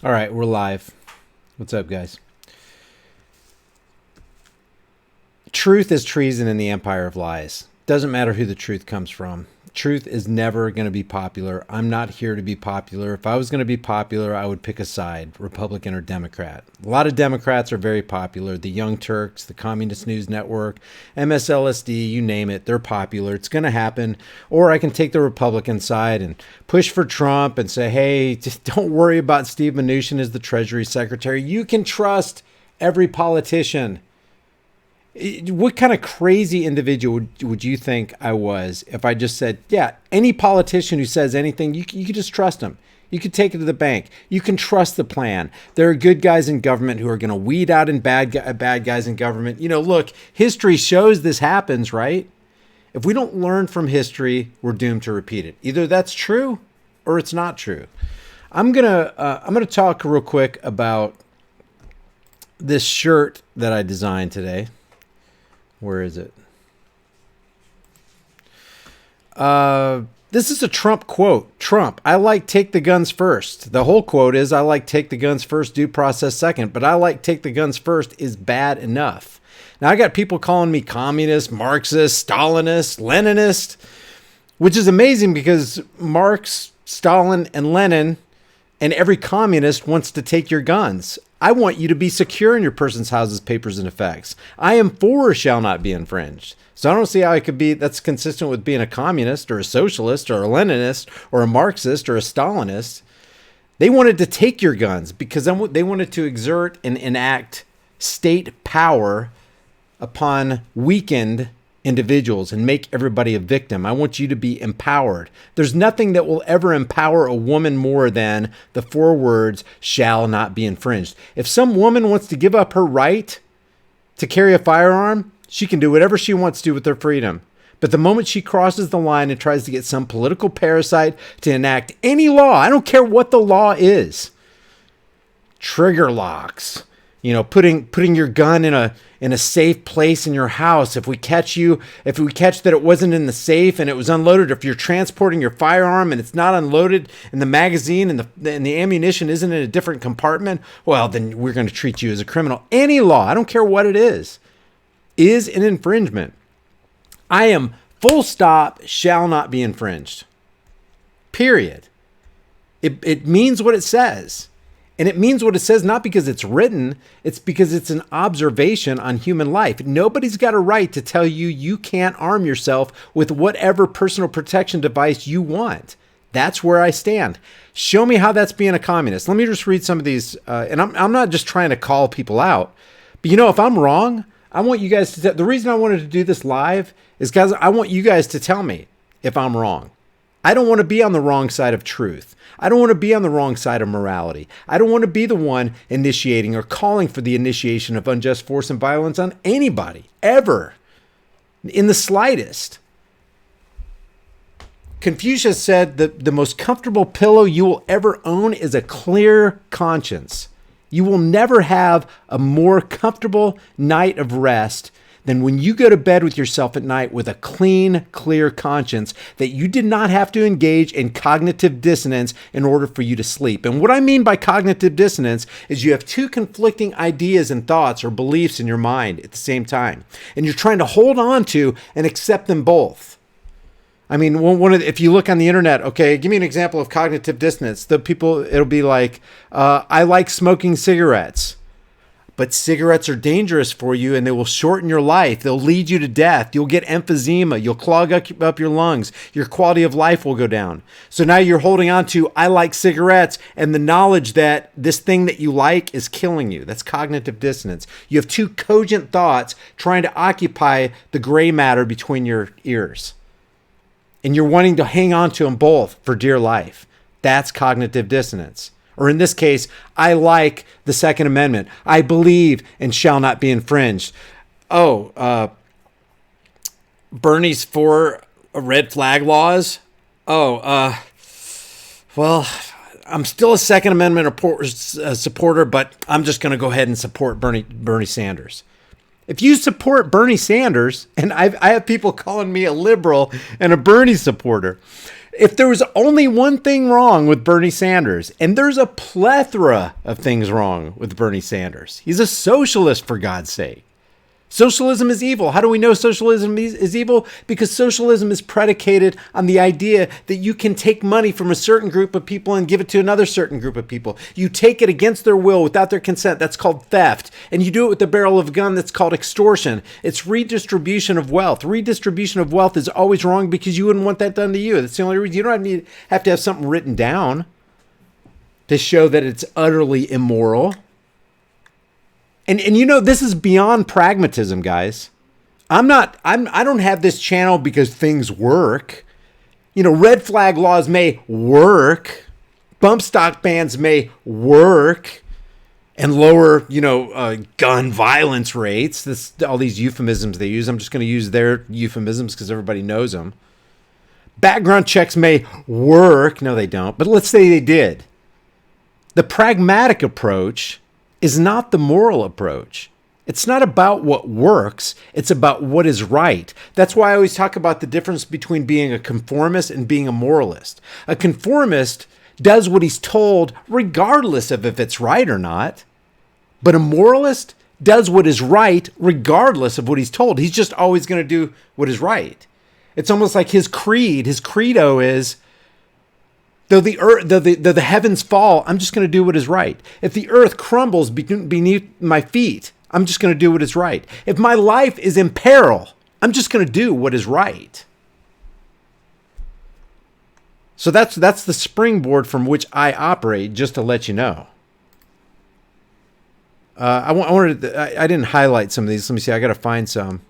All right, we're live. What's up, guys? Truth is treason in the empire of lies. Doesn't matter who the truth comes from. Truth is never going to be popular. I'm not here to be popular. If I was going to be popular, I would pick a side, Republican or Democrat. A lot of Democrats are very popular. The Young Turks, the Communist News Network, MSLSD, you name it, they're popular. It's going to happen. Or I can take the Republican side and push for Trump and say, hey, just don't worry about Steve Mnuchin as the Treasury Secretary. You can trust every politician. What kind of crazy individual would you think I was if I just said, yeah, any politician who says anything, you could just trust them. You could take it to the bank. You can trust the plan. There are good guys in government who are going to weed out in bad guys in government. You know, look, history shows this happens, right? If we don't learn from history, we're doomed to repeat it. Either that's true or it's not true. I'm gonna talk real quick about this shirt that I designed today. Where is it? This is a Trump quote. Trump, I like take the guns first. The whole quote is, I like take the guns first, due process second. But I like take the guns first is bad enough. Now, I got people calling me communist, Marxist, Stalinist, Leninist, which is amazing because Marx, Stalin, and Lenin and every communist wants to take your guns. I want you to be secure in your person's houses, papers, and effects. I am for shall not be infringed. So I don't see how it could be that's consistent with being a communist or a socialist or a Leninist or a Marxist or a Stalinist. They wanted to take your guns because they wanted to exert and enact state power upon weakened individuals and make everybody a victim. I want you to be empowered. There's nothing that will ever empower a woman more than the 4 words shall not be infringed. If some woman wants to give up her right to carry a firearm, she can do whatever she wants to with her freedom. But the moment she crosses the line and tries to get some political parasite to enact any law, I don't care what the law is, trigger locks, you know, putting your gun in a safe place in your house. If we catch that it wasn't in the safe and it was unloaded, if you're transporting your firearm and it's not unloaded and the magazine and the ammunition isn't in a different compartment, well, then we're going to treat you as a criminal. Any law, I don't care what it is an infringement. I am full stop shall not be infringed. Period. It means what it says. And it means what it says not because it's written, it's because it's an observation on human life. Nobody's got a right to tell you you can't arm yourself with whatever personal protection device you want. That's where I stand. Show me how that's being a communist. Let me just read some of these. And I'm not just trying to call people out. But you know, if I'm wrong, I want you guys to the reason I wanted to do this live is because I want you guys to tell me if I'm wrong. I don't want to be on the wrong side of truth. I don't want to be on the wrong side of morality. I don't want to be the one initiating or calling for the initiation of unjust force and violence on anybody, ever, in the slightest. Confucius said that the most comfortable pillow you will ever own is a clear conscience. You will never have a more comfortable night of rest than when you go to bed with yourself at night with a clean, clear conscience that you did not have to engage in cognitive dissonance in order for you to sleep. And what I mean by cognitive dissonance is you have 2 conflicting ideas and thoughts or beliefs in your mind at the same time, and you're trying to hold on to and accept them both. I mean, if you look on the internet, okay, give me an example of cognitive dissonance. It'll be like, I like smoking cigarettes. But cigarettes are dangerous for you and they will shorten your life. They'll lead you to death. You'll get emphysema. You'll clog up your lungs. Your quality of life will go down. So now you're holding on to, I like cigarettes, and the knowledge that this thing that you like is killing you. That's cognitive dissonance. You have 2 cogent thoughts trying to occupy the gray matter between your ears. And you're wanting to hang on to them both for dear life. That's cognitive dissonance. Or in this case, I like the Second Amendment. I believe and shall not be infringed. Bernie's for red flag laws. Well, I'm still a Second Amendment supporter, but I'm just going to go ahead and support Bernie Sanders. If you support Bernie Sanders, and I have people calling me a liberal and a Bernie supporter, If there was only one thing wrong with Bernie Sanders, and there's a plethora of things wrong with Bernie Sanders, he's a socialist, for God's sake. Socialism is evil. How do we know socialism is evil? Because socialism is predicated on the idea that you can take money from a certain group of people and give it to another certain group of people. You take it against their will, without their consent. That's called theft. And you do it with the barrel of a gun. That's called extortion. It's redistribution of wealth. Redistribution of wealth is always wrong because you wouldn't want that done to you. That's the only reason. You don't have to have something written down to show that it's utterly immoral. And you know, this is beyond pragmatism, guys. I don't have this channel because things work. You know, red flag laws may work. Bump stock bans may work and lower, gun violence rates. All these euphemisms they use. I'm just going to use their euphemisms because everybody knows them. Background checks may work. No, they don't. But let's say they did. The pragmatic approach is not the moral approach. It's not about what works. It's about what is right. That's why I always talk about the difference between being a conformist and being a moralist. A conformist does what he's told regardless of if it's right or not. But a moralist does what is right regardless of what he's told. He's just always going to do what is right. It's almost like his credo is, though the heavens fall, I'm just going to do what is right. If the earth crumbles beneath my feet, I'm just going to do what is right. If my life is in peril, I'm just going to do what is right. So that's the springboard from which I operate, just to let you know. I didn't highlight some of these. Let me see. I got to find some.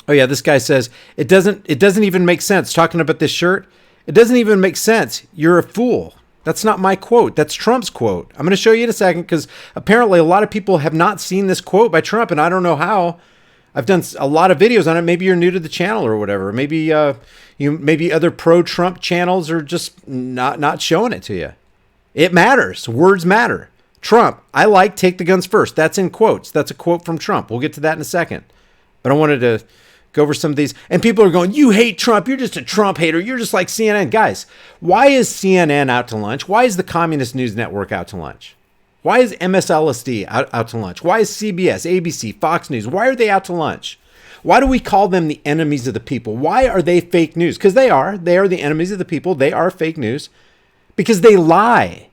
Oh yeah, this guy says it doesn't even make sense. Talking about this shirt, it doesn't even make sense. You're a fool. That's not my quote. That's Trump's quote. I'm going to show you in a second because apparently a lot of people have not seen this quote by Trump, and I don't know how. I've done a lot of videos on it. Maybe you're new to the channel or whatever. Maybe maybe other pro-Trump channels are just not showing it to you. It matters. Words matter. Trump, I like take the guns first. That's in quotes. That's a quote from Trump. We'll get to that in a second. But I wanted to go over some of these. And people are going, you hate Trump. You're just a Trump hater. You're just like CNN. Guys, why is CNN out to lunch? Why is the Communist News Network out to lunch? Why is MSLSD out to lunch? Why is CBS, ABC, Fox News? Why are they out to lunch? Why do we call them the enemies of the people? Why are they fake news? Because they are. They are the enemies of the people. They are fake news because they lie.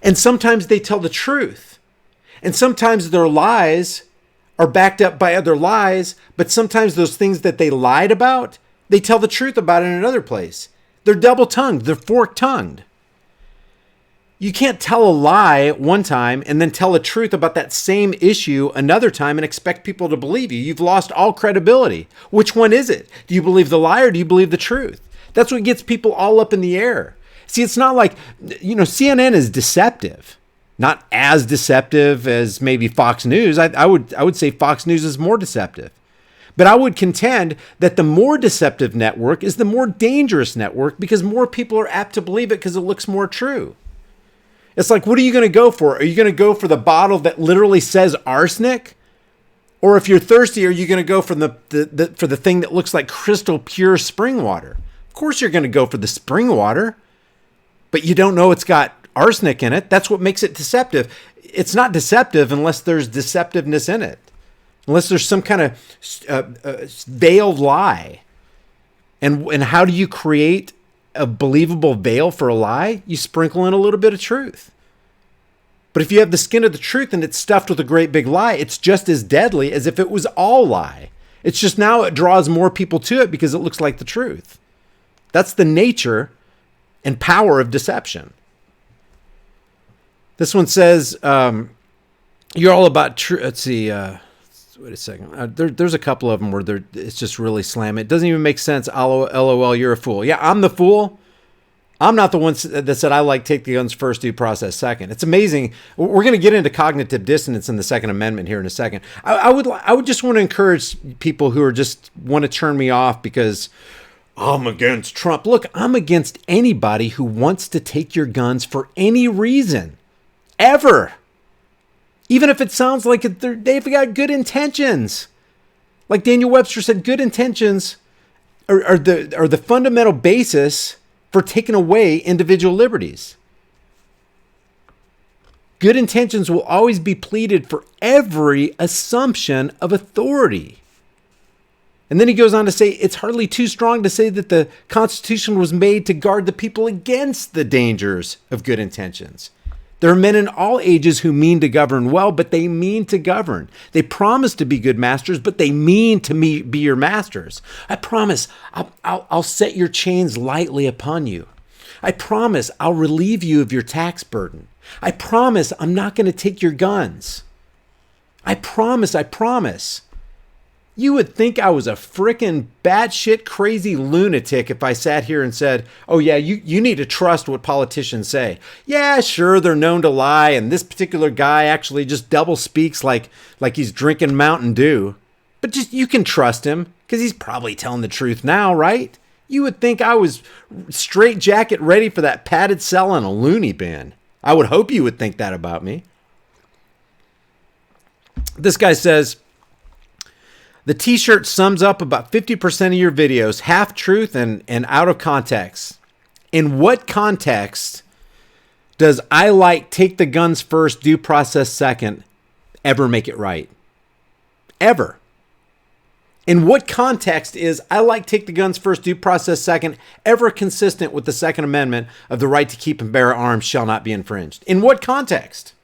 And sometimes they tell the truth. And sometimes their lies are backed up by other lies, but sometimes those things that they lied about, they tell the truth about in another place. They're double-tongued. They're fork-tongued. You can't tell a lie one time and then tell the truth about that same issue another time and expect people to believe you. You've lost all credibility. Which one is it? Do you believe the lie or do you believe the truth? That's what gets people all up in the air. See, it's not like, CNN is deceptive. Not as deceptive as maybe Fox News. I would say Fox News is more deceptive. But I would contend that the more deceptive network is the more dangerous network because more people are apt to believe it because it looks more true. It's like, what are you going to go for? Are you going to go for the bottle that literally says arsenic? Or if you're thirsty, are you going to go for the thing that looks like crystal pure spring water? Of course you're going to go for the spring water, but you don't know it's got arsenic in it. That's what makes it deceptive. It's not deceptive unless there's deceptiveness in it. Unless there's some kind of veiled lie. And how do you create a believable veil for a lie? You sprinkle in a little bit of truth. But if you have the skin of the truth and it's stuffed with a great big lie, it's just as deadly as if it was all lie. It's just now it draws more people to it because it looks like the truth. That's the nature and power of deception. This one says, you're all about truth. Let's see. Wait a second. There's a couple of them where it's just really slamming. It doesn't even make sense. LOL, you're a fool. Yeah, I'm the fool. I'm not the one that said I like take the guns first, due process second. It's amazing. We're going to get into cognitive dissonance in the Second Amendment here in a second. I would just want to encourage people who are just want to turn me off because I'm against Trump. Look, I'm against anybody who wants to take your guns for any reason. Ever. Even if it sounds like they've got good intentions. Like Daniel Webster said, good intentions are the fundamental basis for taking away individual liberties. Good intentions will always be pleaded for every assumption of authority. And then he goes on to say, it's hardly too strong to say that the Constitution was made to guard the people against the dangers of good intentions. There are men in all ages who mean to govern well, but they mean to govern. They promise to be good masters, but they mean to be your masters. I promise I'll set your chains lightly upon you. I promise I'll relieve you of your tax burden. I promise I'm not going to take your guns. I promise. You would think I was a frickin' batshit crazy lunatic if I sat here and said, oh yeah, you need to trust what politicians say. Yeah, sure, they're known to lie, and this particular guy actually just double speaks like he's drinking Mountain Dew. But just you can trust him, because he's probably telling the truth now, right? You would think I was straight jacket ready for that padded cell in a loony bin. I would hope you would think that about me. This guy says, the t-shirt sums up about 50% of your videos, half truth and out of context. In what context does I like take the guns first, due process second, ever make it right? Ever. In what context is I like take the guns first, due process second, ever consistent with the Second Amendment of the right to keep and bear arms shall not be infringed? In what context?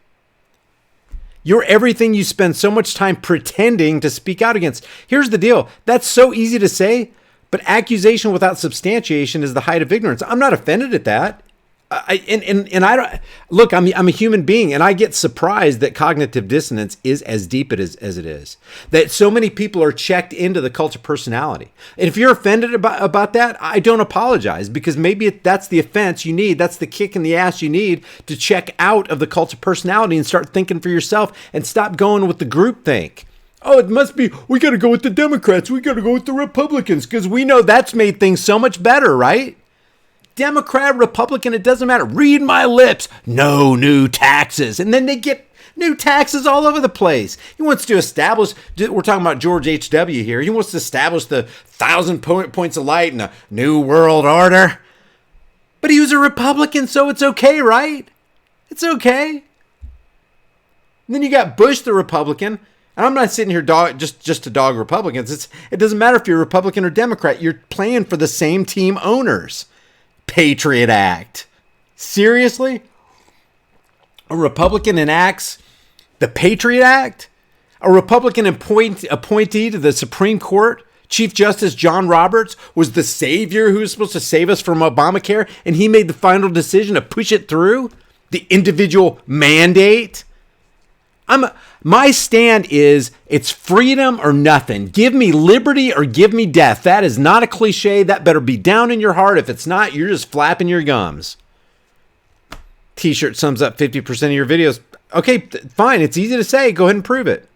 You're everything you spend so much time pretending to speak out against. Here's the deal. That's so easy to say, but accusation without substantiation is the height of ignorance. I'm not offended at that. I don't look. I'm a human being, and I get surprised that cognitive dissonance is as deep as it is. That so many people are checked into the cult of personality. And if you're offended about that, I don't apologize, because maybe that's the offense you need. That's the kick in the ass you need to check out of the cult of personality and start thinking for yourself and stop going with the group think. Oh, it must be we got to go with the Democrats. We got to go with the Republicans because we know that's made things so much better, right? Democrat, Republican, it doesn't matter. Read my lips. No new taxes. And then they get new taxes all over the place. He wants to establish, we're talking about George H.W. here. He wants to establish the 1,000 points of light and a new world order. But he was a Republican, so it's okay, right? It's okay. And then you got Bush, the Republican. And I'm not sitting here just to dog Republicans. It doesn't matter if you're Republican or Democrat. You're playing for the same team owners. Patriot Act. Seriously? A Republican enacts the Patriot Act? A Republican appointee to the Supreme Court, Chief Justice John Roberts, was the savior who was supposed to save us from Obamacare, and he made the final decision to push it through? The individual mandate? My stand is it's freedom or nothing. Give me liberty or give me death. That is not a cliche. That better be down in your heart. If it's not, you're just flapping your gums. T-shirt sums up 50% of your videos. Okay, fine. It's easy to say. Go ahead and prove it.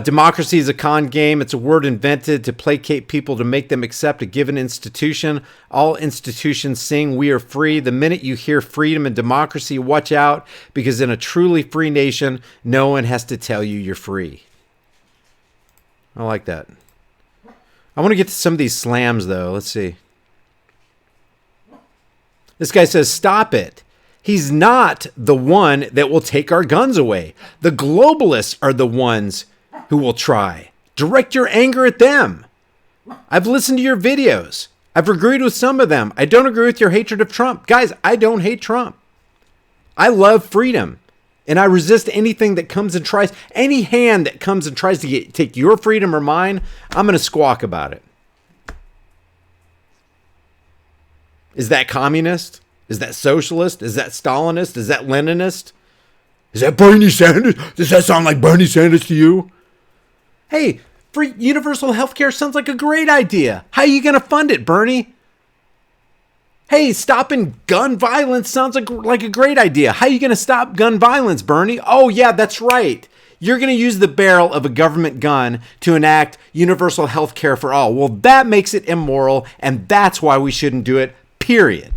Democracy is a con game. It's a word invented to placate people to make them accept a given institution. All institutions sing, "We are free." The minute you hear freedom and democracy, watch out, because in a truly free nation, no one has to tell you you're free. I like that. I want to get to some of these slams, though. Let's see. This guy says, stop it. He's not the one that will take our guns away. The globalists are the ones who will try. Direct your anger at them. I've listened to your videos. I've agreed with some of them. I don't agree with your hatred of Trump. Guys, I don't hate Trump. I love freedom. And I resist anything that comes and tries, any hand that comes and tries to take your freedom or mine, I'm going to squawk about it. Is that communist? Is that socialist? Is that Stalinist? Is that Leninist? Is that Bernie Sanders? Does that sound like Bernie Sanders to you? Hey, free universal healthcare sounds like a great idea. How are you going to fund it, Bernie? Hey, stopping gun violence sounds like a great idea. How are you going to stop gun violence, Bernie? Oh, yeah, that's right. You're going to use the barrel of a government gun to enact universal health care for all. Well, that makes it immoral, and that's why we shouldn't do it, period.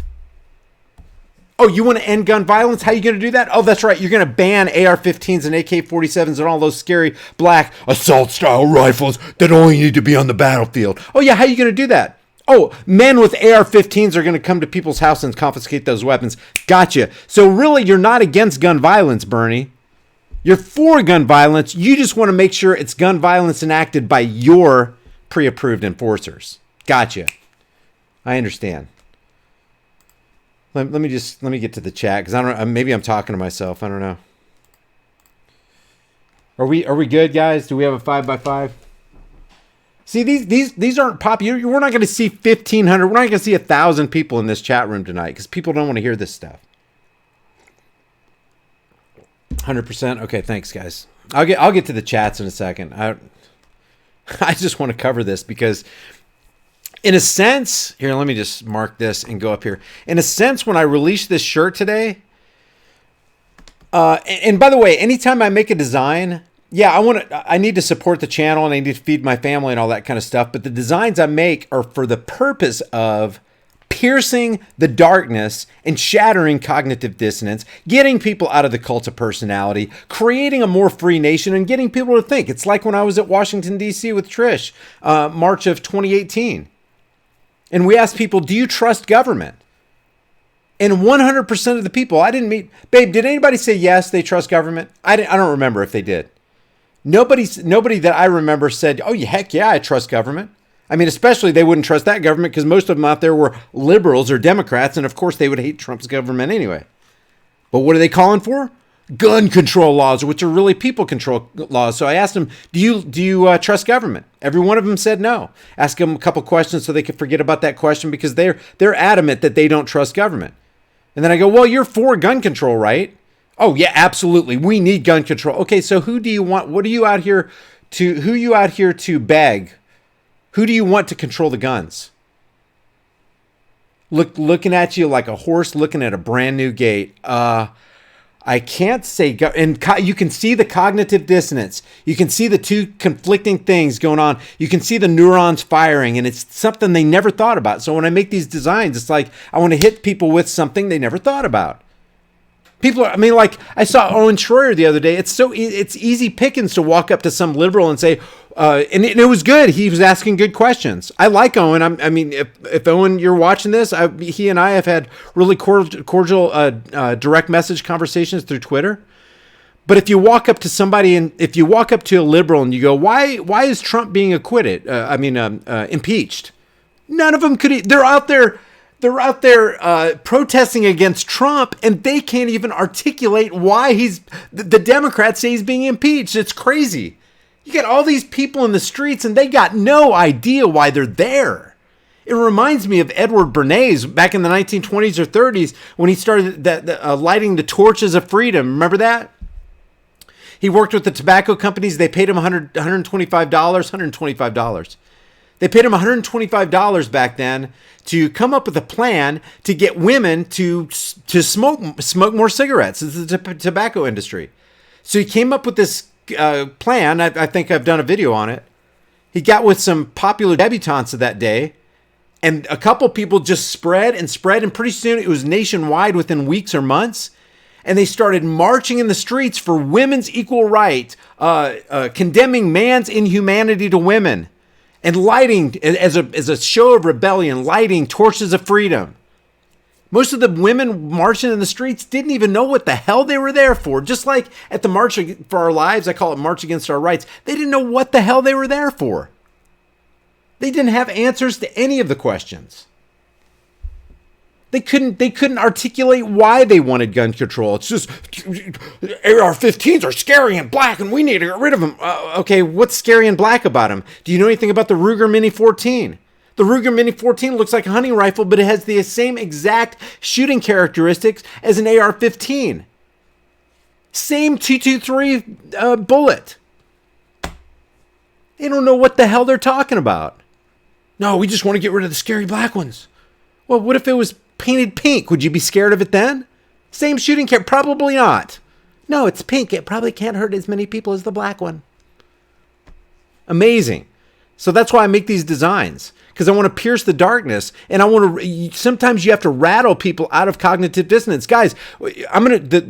Oh, you want to end gun violence? How are you going to do that? Oh, that's right. You're going to ban AR-15s and AK-47s and all those scary black assault-style rifles that only need to be on the battlefield. Oh, yeah, how are you going to do that? Oh, men with AR-15s are going to come to people's house and confiscate those weapons. Gotcha. So really, you're not against gun violence, Bernie. You're for gun violence. You just want to make sure it's gun violence enacted by your pre-approved enforcers. Gotcha. I understand. Let me get to the chat because I don't. Maybe I'm talking to myself. I don't know. Are we good, guys? Do we have a 5x5? See, these aren't popular. We're not going to see 1,500. We're not going to see 1,000 people in this chat room tonight because people don't want to hear this stuff. 100%. Okay, thanks, guys. I'll get to the chats in a second. I just want to cover this because, in a sense, here, let me just mark this and go up here. In a sense, when I released this shirt today, and by the way, anytime I make a design, yeah, I need to support the channel and I need to feed my family and all that kind of stuff. But the designs I make are for the purpose of piercing the darkness and shattering cognitive dissonance, getting people out of the cult of personality, creating a more free nation, and getting people to think. It's like when I was at Washington, D.C. with Trish, March of 2018. And we asked people, do you trust government? And 100% of the people, I didn't meet, babe, did anybody say yes, they trust government? I don't remember if they did. Nobody that I remember said, oh, heck yeah, I trust government. I mean, especially they wouldn't trust that government because most of them out there were liberals or Democrats. And of course, they would hate Trump's government anyway. But what are they calling for? Gun control laws, which are really people control laws. So I asked them, do you trust government? Every one of them said no. Ask them a couple questions so they could forget about that question because they're adamant that they don't trust government. And then I go, well, you're for gun control, right? Oh, yeah, absolutely. We need gun control. Okay, so who do you want? Who are you out here to beg? Who do you want to control the guns? Looking at you like a horse looking at a brand new gate. I can't say, and you can see the cognitive dissonance. You can see the two conflicting things going on. You can see the neurons firing, and it's something they never thought about. So when I make these designs, it's like I want to hit people with something they never thought about. Like I saw Owen Schroyer the other day. It's easy pickings to walk up to some liberal and say, and it was good. He was asking good questions. I like Owen. If Owen, you're watching this, he and I have had really cordial direct message conversations through Twitter. But if you walk up to somebody and if you walk up to a liberal and you go, why is Trump being acquitted? Impeached? None of them could. They're out there protesting against Trump, and they can't even articulate why the Democrats say he's being impeached. It's crazy. You got all these people in the streets, and they got no idea why they're there. It reminds me of Edward Bernays back in the 1920s or 30s when he started lighting the torches of freedom. Remember that? He worked with the tobacco companies. They paid him $125. They paid him $125 back then to come up with a plan to get women to smoke more cigarettes. This is the tobacco industry. So he came up with this plan. I think I've done a video on it. He got with some popular debutantes of that day, and a couple people just spread, and pretty soon it was nationwide within weeks or months. And they started marching in the streets for women's equal right, condemning man's inhumanity to women, and lighting, as a show of rebellion, lighting torches of freedom. Most of the women marching in the streets didn't even know what the hell they were there for. Just like at the March for Our Lives, I call it March Against Our Rights. They didn't know what the hell they were there for. They didn't have answers to any of the questions. They couldn't articulate why they wanted gun control. It's just AR-15s are scary and black, and we need to get rid of them. Okay, what's scary and black about them? Do you know anything about the Ruger Mini 14? The Ruger Mini 14 looks like a hunting rifle, but it has the same exact shooting characteristics as an AR-15. Same 223 bullet. They don't know what the hell they're talking about. No, we just want to get rid of the scary black ones. Well, what if it was painted pink? Would you be scared of it then? Same shooting probably not. No, it's pink. It probably can't hurt as many people as the black one. Amazing. So that's why I make these designs, because I want to pierce the darkness, and I want to. Sometimes you have to rattle people out of cognitive dissonance, guys.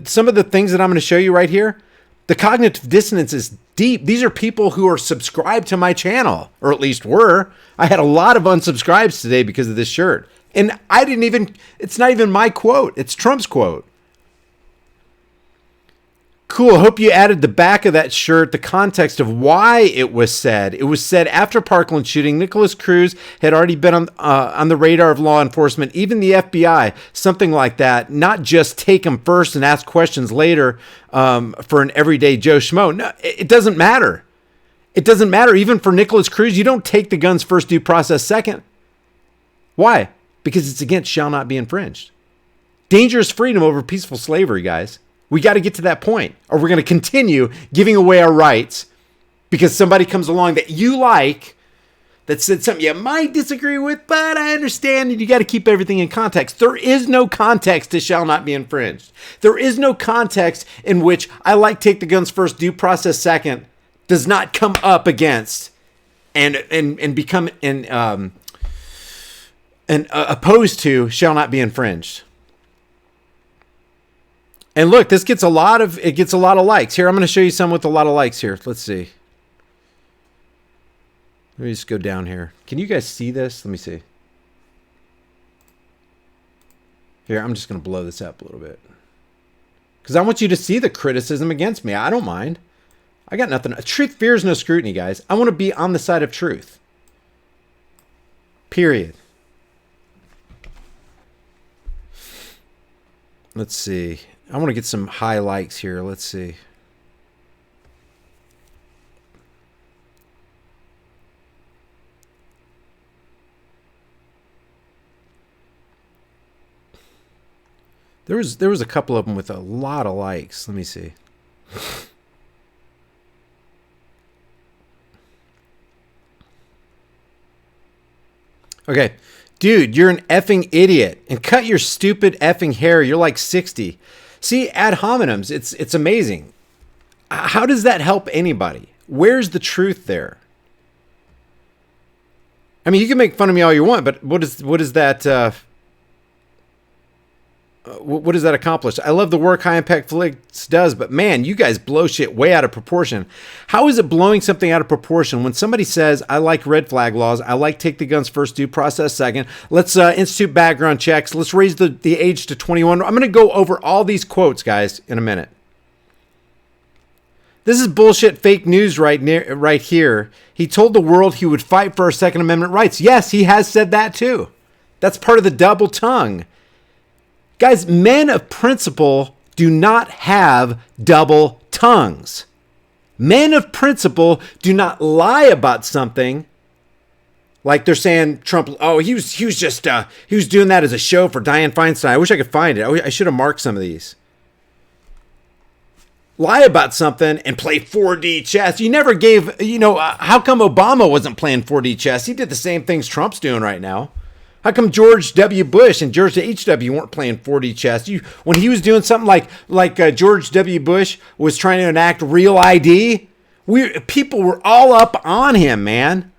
Some of the things that I'm going to show you right here. The cognitive dissonance is deep. These are people who are subscribed to my channel, or at least were. I had a lot of unsubscribes today because of this shirt, and it's not even my quote. It's Trump's quote. Cool. Hope you added the back of that shirt, the context of why it was said. It was said after Parkland shooting. Nicholas Cruz had already been on the radar of law enforcement, even the FBI, something like that. Not just take them first and ask questions later for an everyday Joe Schmo. No, it doesn't matter. It doesn't matter. Even for Nicholas Cruz, you don't take the guns first, due process second. Why? Because it's against shall not be infringed. Dangerous freedom over peaceful slavery, guys. We got to get to that point, or we're going to continue giving away our rights because somebody comes along that you like, that said something you might disagree with, but I understand, and you got to keep everything in context. There is no context to shall not be infringed. There is no context in which I like take the guns first, due process second does not come up against and become opposed to shall not be infringed. And look, this gets a lot of likes. Here, I'm going to show you some with a lot of likes here. Let's see. Let me just go down here. Can you guys see this? Let me see. Here, I'm just going to blow this up a little bit. Because I want you to see the criticism against me. I don't mind. I got nothing. Truth fears no scrutiny, guys. I want to be on the side of truth. Period. Let's see. I want to get some high likes here. Let's see. There was a couple of them with a lot of likes. Let me see. Okay. Dude, you're an effing idiot. And cut your stupid effing hair. You're like 60. See, ad hominems, it's amazing. How does that help anybody? Where's the truth there? I mean, you can make fun of me all you want, but what is that? What does that accomplish? I love the work High Impact Flicks does, but man, you guys blow shit way out of proportion. How is it blowing something out of proportion when somebody says, I like red flag laws, I like take the guns first, due process second, let's institute background checks, let's raise the age to 21. I'm going to go over all these quotes, guys, in a minute. This is bullshit fake news right here. He told the world he would fight for our Second Amendment rights. Yes, he has said that too. That's part of the double tongue. Guys, men of principle do not have double tongues. Men of principle do not lie about something. Like they're saying Trump, oh, he was doing that as a show for Dianne Feinstein. I wish I could find it. I should have marked some of these. Lie about something and play 4D chess. You never gave, how come Obama wasn't playing 4D chess? He did the same things Trump's doing right now. How come George W. Bush and George H.W. weren't playing 4D chess? When he was doing something like George W. Bush was trying to enact Real ID, people were all up on him, man.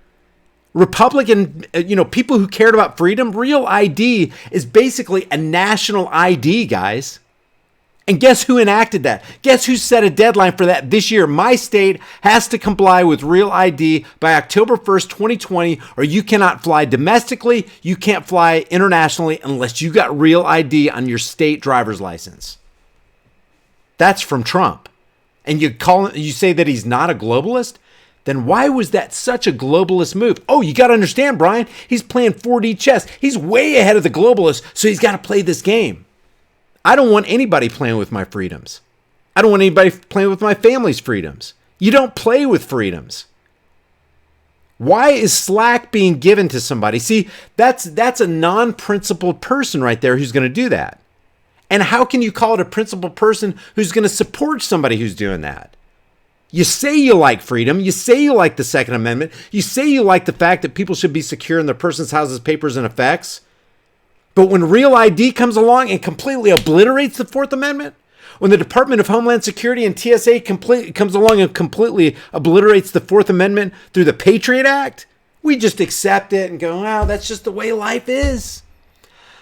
Republican, people who cared about freedom, Real ID is basically a national ID, guys. And guess who enacted that? Guess who set a deadline for that this year? My state has to comply with Real ID by October 1st, 2020, or you cannot fly domestically. You can't fly internationally unless you got Real ID on your state driver's license. That's from Trump. And you say that he's not a globalist? Then why was that such a globalist move? Oh, you got to understand, Brian, he's playing 4D chess. He's way ahead of the globalists, so he's got to play this game. I don't want anybody playing with my freedoms. I don't want anybody playing with my family's freedoms. You don't play with freedoms. Why is slack being given to somebody? See, that's a non-principled person right there who's going to do that. And how can you call it a principled person who's going to support somebody who's doing that? You say you like freedom. You say you like the Second Amendment. You say you like the fact that people should be secure in their persons, houses, papers, and effects. But when Real ID comes along and completely obliterates the Fourth Amendment, when the Department of Homeland Security and TSA comes along and completely obliterates the Fourth Amendment through the Patriot Act, We just accept it and go, wow, that's just the way life is.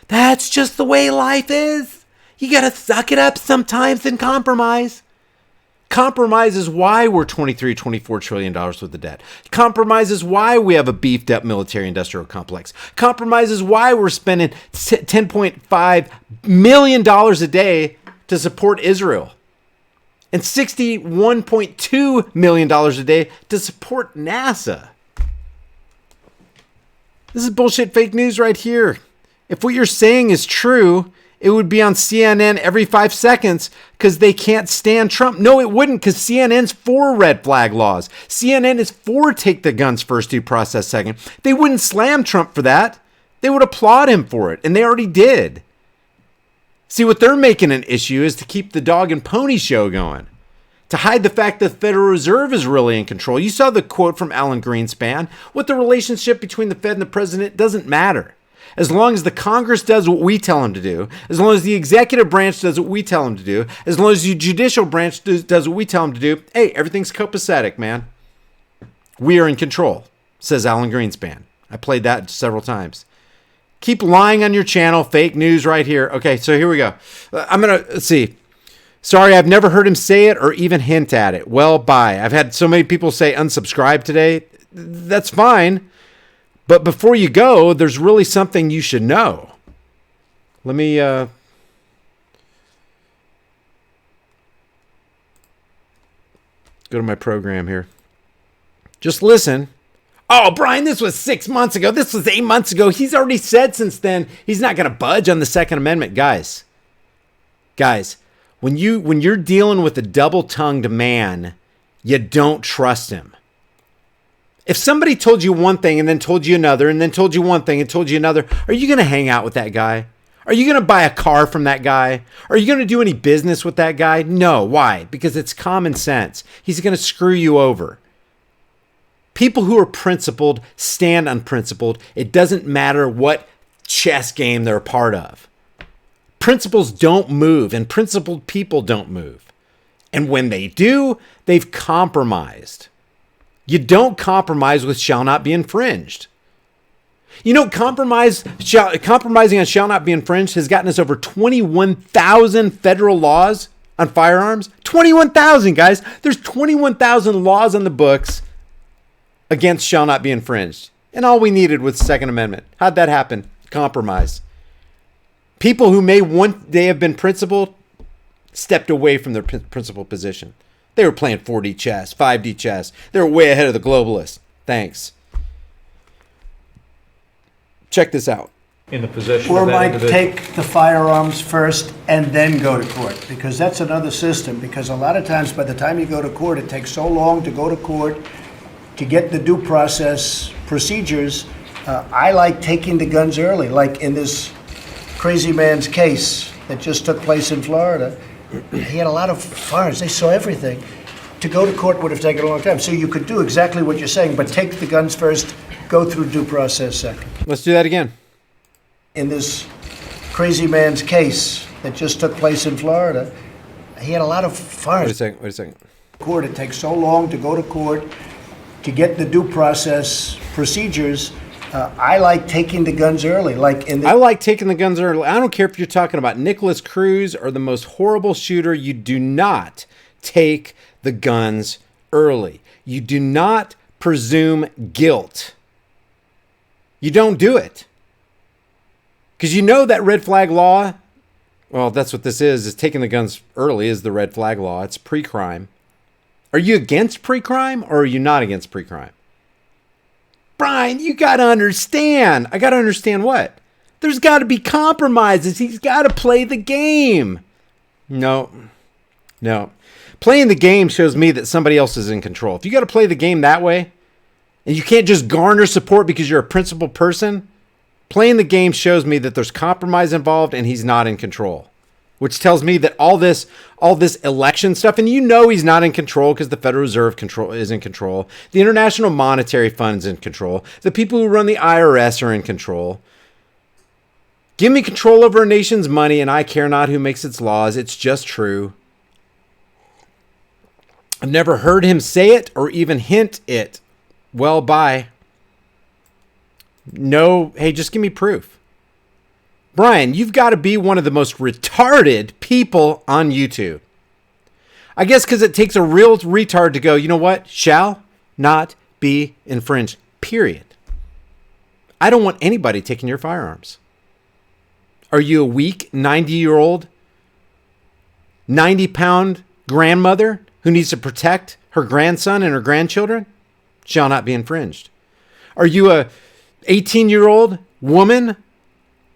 That's just the way life is. You got to suck it up sometimes and compromise. Compromise is why we're $24 trillion worth of debt. Compromise is why we have a beefed up military industrial complex. Compromise is why we're spending $10.5 million a day to support Israel and $61.2 million a day to support NASA. This is bullshit fake news right here. If what you're saying is true, it would be on CNN every 5 seconds because they can't stand Trump. No, it wouldn't, because CNN's for red flag laws. CNN is for take the guns first, due process second. They wouldn't slam Trump for that. They would applaud him for it, and they already did. See, what they're making an issue is to keep the dog and pony show going, to hide the fact that the Federal Reserve is really in control. You saw the quote from Alan Greenspan. What the relationship between the Fed and the president doesn't matter. As long as the Congress does what we tell them to do, as long as the executive branch does what we tell them to do, as long as the judicial branch does what we tell them to do, hey, everything's copacetic, man. We are in control, says Alan Greenspan. I played that several times. Keep lying on your channel, fake news right here. Okay, so here we go. Let's see. Sorry, I've never heard him say it or even hint at it. Well, bye. I've had so many people say unsubscribe today. That's fine. But before you go, there's really something you should know. Let me go to my program here. Just listen. Oh, Brian, this was 6 months ago. This was 8 months ago. He's already said since then he's not going to budge on the Second Amendment. Guys, when you're dealing with a double-tongued man, you don't trust him. If somebody told you one thing and then told you another and then told you one thing and told you another, are you going to hang out with that guy? Are you going to buy a car from that guy? Are you going to do any business with that guy? No. Why? Because it's common sense. He's going to screw you over. People who are principled stand unprincipled. It doesn't matter what chess game they're a part of. Principles don't move, and principled people don't move. And when they do, they've compromised. You don't compromise with shall not be infringed. You know, compromising on shall not be infringed has gotten us over 21,000 federal laws on firearms. 21,000, guys. There's 21,000 laws on the books against shall not be infringed. And all we needed was the Second Amendment. How'd that happen? Compromise. People who may one day have been principled stepped away from their principled position. They were playing 4D chess, 5D chess. They were way ahead of the globalists. Thanks. Check this out. In the possession Or of that might individual. take the firearms first and then go to court, because that's another system. Because a lot of times, by the time you go to court, it takes so long to go to court to get the due process procedures. I like taking the guns early, like in this crazy man's case that just took place in Florida. He had a lot of firearms. They saw everything. To go to court would have taken a long time. So you could do exactly what you're saying, but take the guns first, go through due process second. Let's do that again. In this crazy man's case that just took place in Florida, he had a lot of firearms. Wait a second. Court, it takes so long to go to court to get the due process procedures. I like taking the guns early, like in the... I like taking the guns early. I don't care if you're talking about Nicholas Cruz or the most horrible shooter. You do not take the guns early. You do not presume guilt. You don't do it. Because you know that red flag law, well, that's what this is taking the guns early is the red flag law. It's pre-crime. Are you against pre-crime or are you not against pre-crime? Brian, you got to understand. I got to understand what? There's got to be compromises. He's got to play the game. No. Playing the game shows me that somebody else is in control. If you got to play the game that way, and you can't just garner support because you're a principled person, playing the game shows me that there's compromise involved and he's not in control. Which tells me that all this election stuff, and you know he's not in control because the Federal Reserve is in control. The International Monetary Fund is in control. The people who run the IRS are in control. Give me control over a nation's money and I care not who makes its laws. It's just true. I've never heard him say it or even hint it. Well, bye. No, hey, just give me proof. Brian, you've got to be one of the most retarded people on YouTube. I guess because it takes a real retard to go, you know what? Shall not be infringed, period. I don't want anybody taking your firearms. Are you a weak 90-year-old, 90-pound grandmother who needs to protect her grandson and her grandchildren? Shall not be infringed. Are you a 18-year-old woman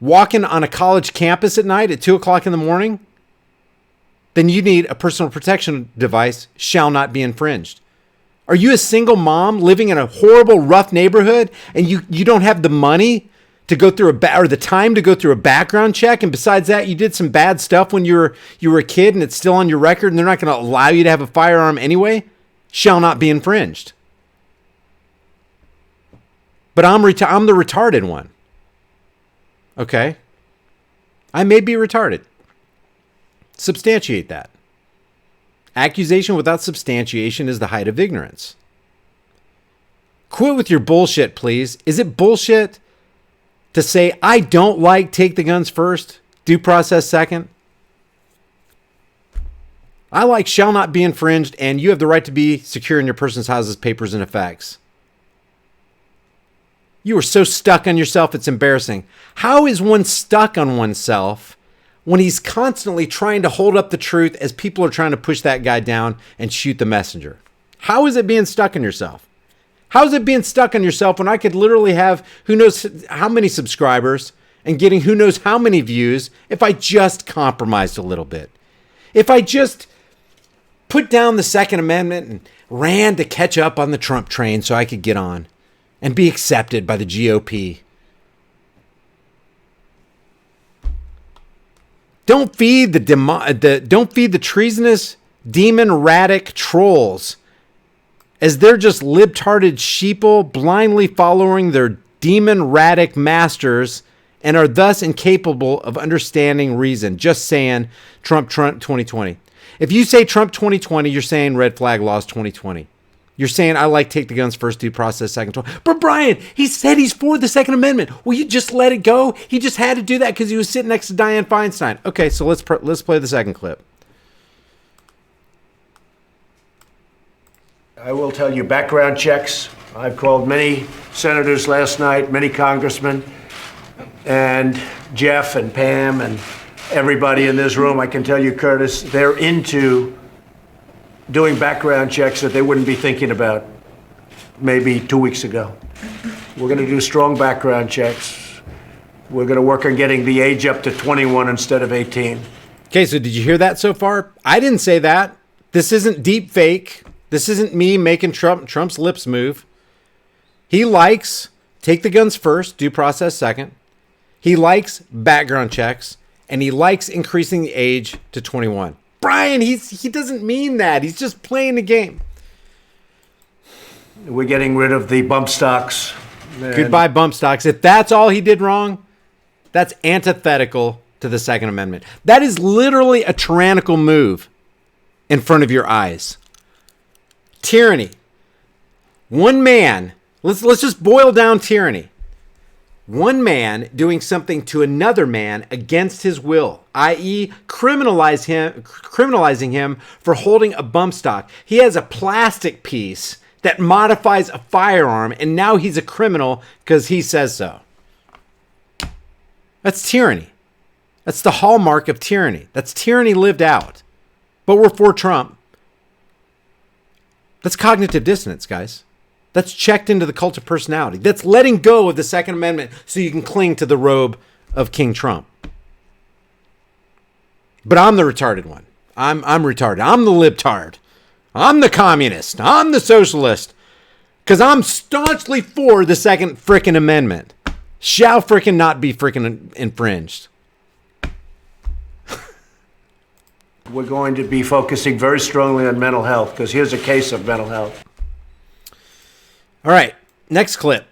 walking on a college campus at night at 2 o'clock in the morning? Then you need a personal protection device. Shall not be infringed. Are you a single mom living in a horrible, rough neighborhood and you don't have the money to go through or the time to go through a background check? And besides that, you did some bad stuff when you were a kid and it's still on your record and they're not going to allow you to have a firearm anyway? Shall not be infringed. But I'm the retarded one. Okay? I may be retarded. Substantiate that. Accusation without substantiation is the height of ignorance. Quit with your bullshit, please. Is it bullshit to say, I don't like take the guns first, due process second? I like shall not be infringed, and you have the right to be secure in your person's house's papers and effects. You are so stuck on yourself, it's embarrassing. How is one stuck on oneself when he's constantly trying to hold up the truth as people are trying to push that guy down and shoot the messenger? How is it being stuck on yourself? How is it being stuck on yourself when I could literally have who knows how many subscribers and getting who knows how many views if I just compromised a little bit? If I just put down the Second Amendment and ran to catch up on the Trump train so I could get on and be accepted by the GOP. Don't feed the treasonous demon radic trolls as they're just libtarded sheeple blindly following their demon radic masters and are thus incapable of understanding reason. Just saying Trump 2020. If you say Trump 2020, you're saying red flag laws 2020. You're saying I like take the guns first, due process second. But Brian, he said he's for the Second Amendment. Will you just let it go? He just had to do that because he was sitting next to Dianne Feinstein. Okay, so let's play the second clip. I will tell you, background checks. I've called many senators last night, many congressmen, and Jeff and Pam and everybody in this room. I can tell you, Curtis, they're into doing background checks that they wouldn't be thinking about maybe 2 weeks ago. We're going to do strong background checks. We're going to work on getting the age up to 21 instead of 18. Okay, so did you hear that so far? I didn't say that. This isn't deep fake. This isn't me making Trump's lips move. He likes take the guns first, due process second. He likes background checks, and he likes increasing the age to 21. Brian, he doesn't mean that. He's just playing the game. We're getting rid of the bump stocks. Goodbye, bump stocks. If that's all he did wrong, that's antithetical to the Second Amendment. That is literally a tyrannical move in front of your eyes. Tyranny. One man. Let's just boil down tyranny. One man doing something to another man against his will, i.e. criminalizing him for holding a bump stock. He has a plastic piece that modifies a firearm, and now he's a criminal because he says so. That's tyranny. That's the hallmark of tyranny. That's tyranny lived out. But we're for Trump. That's cognitive dissonance, guys. That's checked into the cult of personality. That's letting go of the Second Amendment so you can cling to the robe of King Trump. But I'm the retarded one. I'm retarded. I'm the libtard. I'm the communist. I'm the socialist. Because I'm staunchly for the Second frickin' Amendment. Shall frickin' not be frickin' infringed. We're going to be focusing very strongly on mental health, because here's a case of mental health. All right, next clip.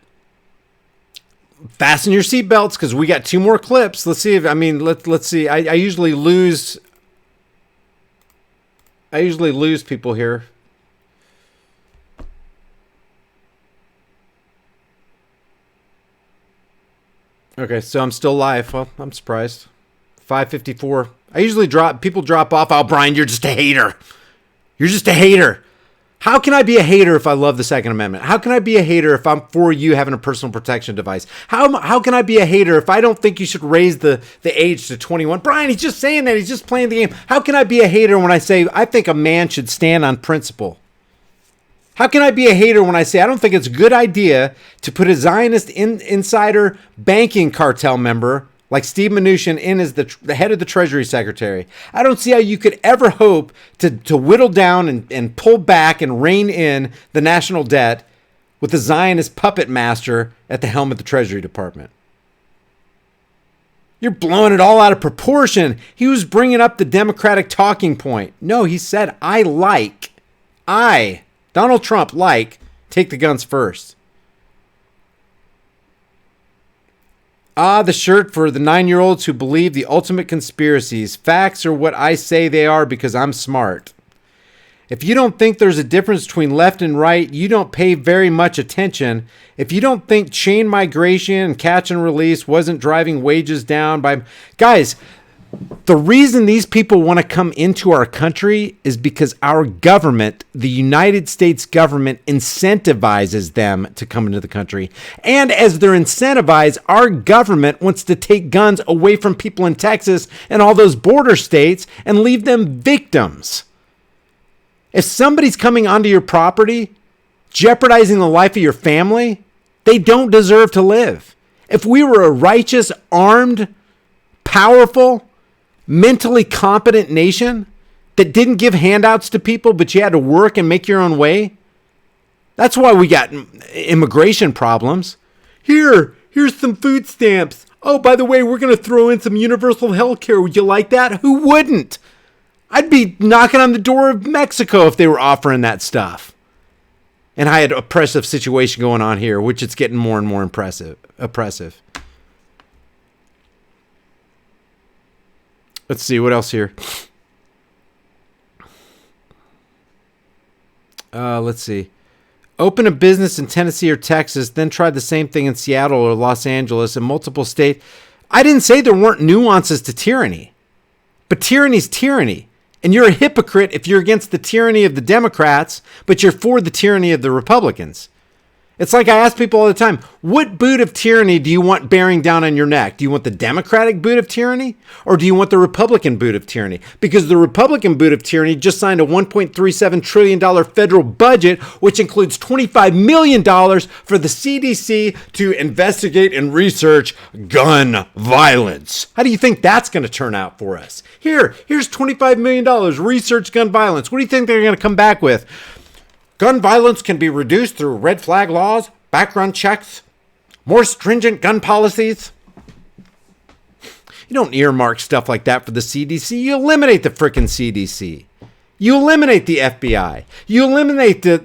Fasten your seatbelts because we got 2 more clips. Let's see if let's see. I usually lose people here. Okay, so I'm still live. Well, I'm surprised. 5:54. I usually people drop off. Oh, Brian, you're just a hater. You're just a hater. How can I be a hater if I love the Second Amendment? How can I be a hater if I'm for you having a personal protection device? How can I be a hater if I don't think you should raise the age to 21? Brian, he's just saying that. He's just playing the game. How can I be a hater when I say I think a man should stand on principle? How can I be a hater when I say I don't think it's a good idea to put a Zionist insider banking cartel member like Steve Mnuchin in as the head of the Treasury Secretary? I don't see how you could ever hope to whittle down and pull back and rein in the national debt with the Zionist puppet master at the helm of the Treasury Department. You're blowing it all out of proportion. He was bringing up the Democratic talking point. No, he said, Donald Trump, take the guns first. The shirt for the 9-year-olds who believe the ultimate conspiracies. Facts are what I say they are because I'm smart. If you don't think there's a difference between left and right, you don't pay very much attention. If you don't think chain migration and catch and release wasn't driving wages down by... Guys, the reason these people want to come into our country is because our government, the United States government, incentivizes them to come into the country. And as they're incentivized, our government wants to take guns away from people in Texas and all those border states and leave them victims. If somebody's coming onto your property, jeopardizing the life of your family, they don't deserve to live. If we were a righteous, armed, powerful, mentally competent nation that didn't give handouts to people, but you had to work and make your own way. That's why we got immigration problems. Here's some food stamps. Oh, by the way, we're going to throw in some universal health care. Would you like that? Who wouldn't? I'd be knocking on the door of Mexico if they were offering that stuff. And I had an oppressive situation going on here, which it's getting more and more oppressive. Let's see, what else here? Let's see. Open a business in Tennessee or Texas, then try the same thing in Seattle or Los Angeles and multiple states. I didn't say there weren't nuances to tyranny, but tyranny's tyranny. And you're a hypocrite if you're against the tyranny of the Democrats, but you're for the tyranny of the Republicans. It's like I ask people all the time, what boot of tyranny do you want bearing down on your neck? Do you want the Democratic boot of tyranny or do you want the Republican boot of tyranny? Because the Republican boot of tyranny just signed a $1.37 trillion federal budget, which includes $25 million for the CDC to investigate and research gun violence. How do you think that's going to turn out for us? Here's $25 million, research gun violence. What do you think they're going to come back with? Gun violence can be reduced through red flag laws, background checks, more stringent gun policies. You don't earmark stuff like that for the CDC. You eliminate the frickin' CDC. You eliminate the FBI. You eliminate the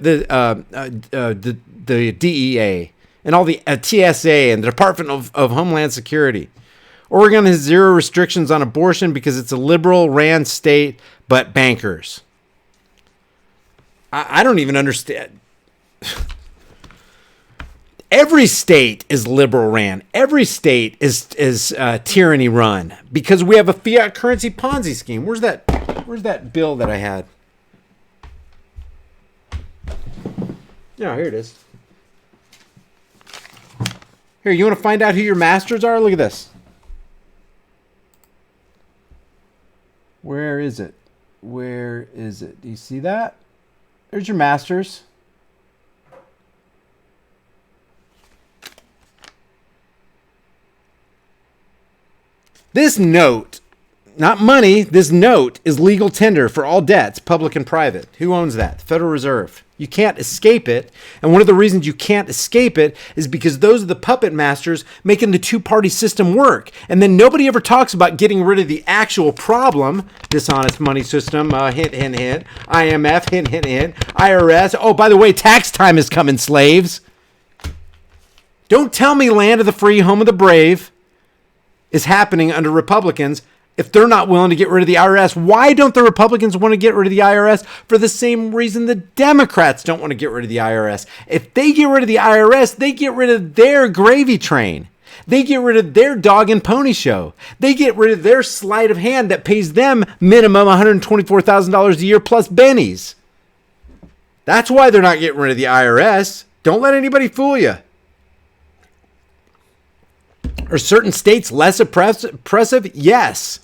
DEA and all the TSA and the Department of Homeland Security. Oregon has zero restrictions on abortion because it's a liberal ran state, but bankers. I don't even understand. Every state is liberal ran. Every state is tyranny run because we have a fiat currency Ponzi scheme. Where's that bill that I had? Yeah, here it is. Here, you want to find out who your masters are? Look at this. Where is it? Where is it? Do you see that? There's your masters. This note, not money, this note is legal tender for all debts, public and private. Who owns that? The Federal Reserve. You can't escape it. And one of the reasons you can't escape it is because those are the puppet masters making the two-party system work. And then nobody ever talks about getting rid of the actual problem. Dishonest money system, hint, hint, hint. IMF, hint, hint, hint. IRS. Oh, by the way, tax time is coming, slaves. Don't tell me land of the free, home of the brave is happening under Republicans if they're not willing to get rid of the IRS. Why don't the Republicans want to get rid of the IRS? For the same reason the Democrats don't want to get rid of the IRS. If they get rid of the IRS, they get rid of their gravy train. They get rid of their dog and pony show. They get rid of their sleight of hand that pays them minimum $124,000 a year plus bennies. That's why they're not getting rid of the IRS. Don't let anybody fool you. Are certain states less oppressive? Yes.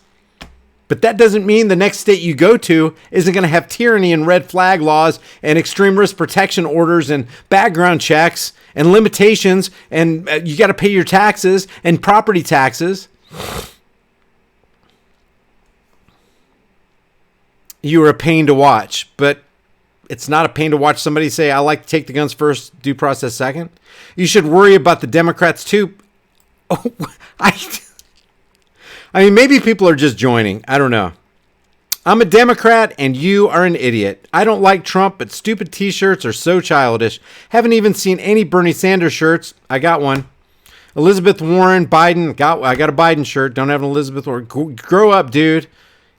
But that doesn't mean the next state you go to isn't going to have tyranny and red flag laws and extreme risk protection orders and background checks and limitations, and you got to pay your taxes and property taxes. You are a pain to watch, but it's not a pain to watch somebody say, I like to take the guns first, due process second. You should worry about the Democrats too. Oh, I mean, maybe people are just joining. I don't know. I'm a Democrat and you are an idiot. I don't like Trump, but stupid t-shirts are so childish. Haven't even seen any Bernie Sanders shirts. I got one. Elizabeth Warren, Biden. I got a Biden shirt. Don't have an Elizabeth Warren. Grow up, dude.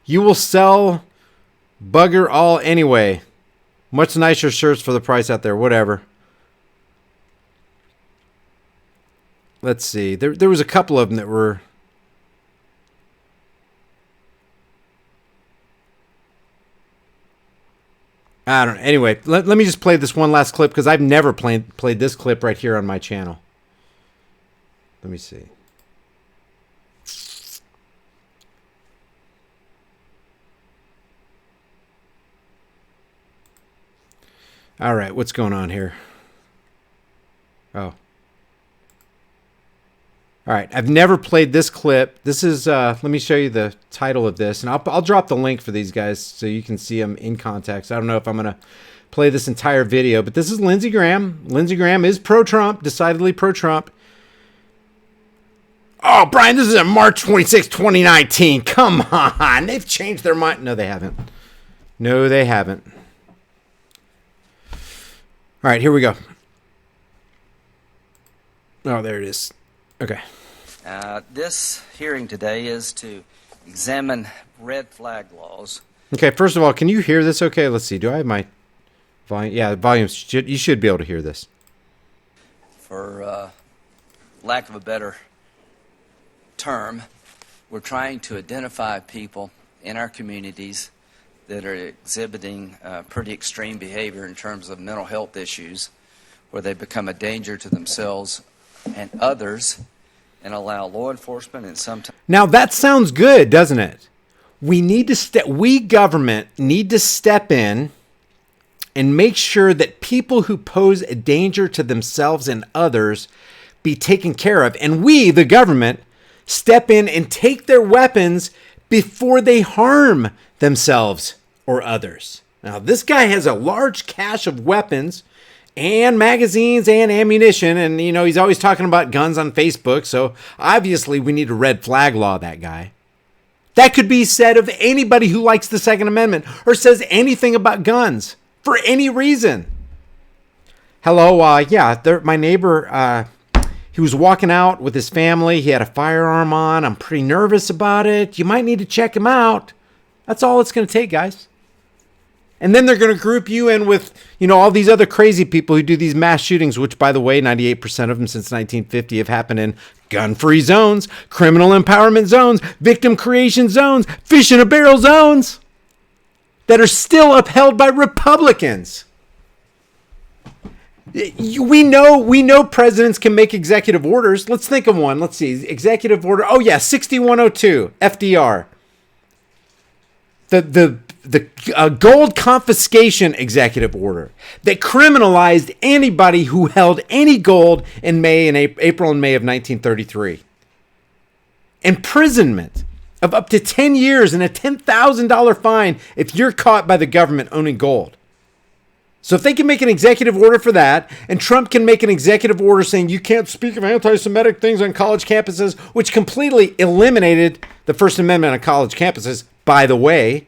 You will sell bugger all anyway. Much nicer shirts for the price out there. Whatever. Let's see. There was a couple of them that were... I don't know. Anyway, let me just play this one last clip because I've never played this clip right here on my channel. Let me see. All right, what's going on here? Oh. All right, I've never played this clip. This is, let me show you the title of this, and I'll drop the link for these guys so you can see them in context. I don't know if I'm going to play this entire video, but this is Lindsey Graham. Lindsey Graham is pro-Trump, decidedly pro-Trump. Oh, Brian, this is on March 26, 2019. Come on, they've changed their mind. No, they haven't. No, they haven't. All right, here we go. Oh, there it is. Okay. This hearing today is to examine red flag laws. Okay, first of all, can you hear this okay? Let's see. Do I have my volume? Yeah, the volume. You should be able to hear this. For lack of a better term, we're trying to identify people in our communities that are exhibiting pretty extreme behavior in terms of mental health issues, where they become a danger to themselves and others, and allow law enforcement and sometimes... Now that sounds good, doesn't it? We government need to step in and make sure that people who pose a danger to themselves and others be taken care of. And we, the government, step in and take their weapons before they harm themselves or others. Now, this guy has a large cache of weapons and magazines and ammunition, and he's always talking about guns on Facebook, so obviously we need a red flag law, that guy. That could be said of anybody who likes the Second Amendment or says anything about guns for any reason. Hello, my neighbor, he was walking out with his family. He had a firearm on. I'm pretty nervous about it. You might need to check him out. That's all it's going to take, guys. And then they're going to group you in with, all these other crazy people who do these mass shootings, which, by the way, 98% of them since 1950 have happened in gun-free zones, criminal empowerment zones, victim creation zones, fish in a barrel zones that are still upheld by Republicans. We know presidents can make executive orders. Let's think of one. Let's see. Executive order. Oh, yeah, 6102, FDR. The gold confiscation executive order that criminalized anybody who held any gold in April and May of 1933. Imprisonment of up to 10 years and a $10,000 fine if you're caught by the government owning gold. So if they can make an executive order for that, and Trump can make an executive order saying you can't speak of anti-Semitic things on college campuses, which completely eliminated the First Amendment on college campuses, by the way.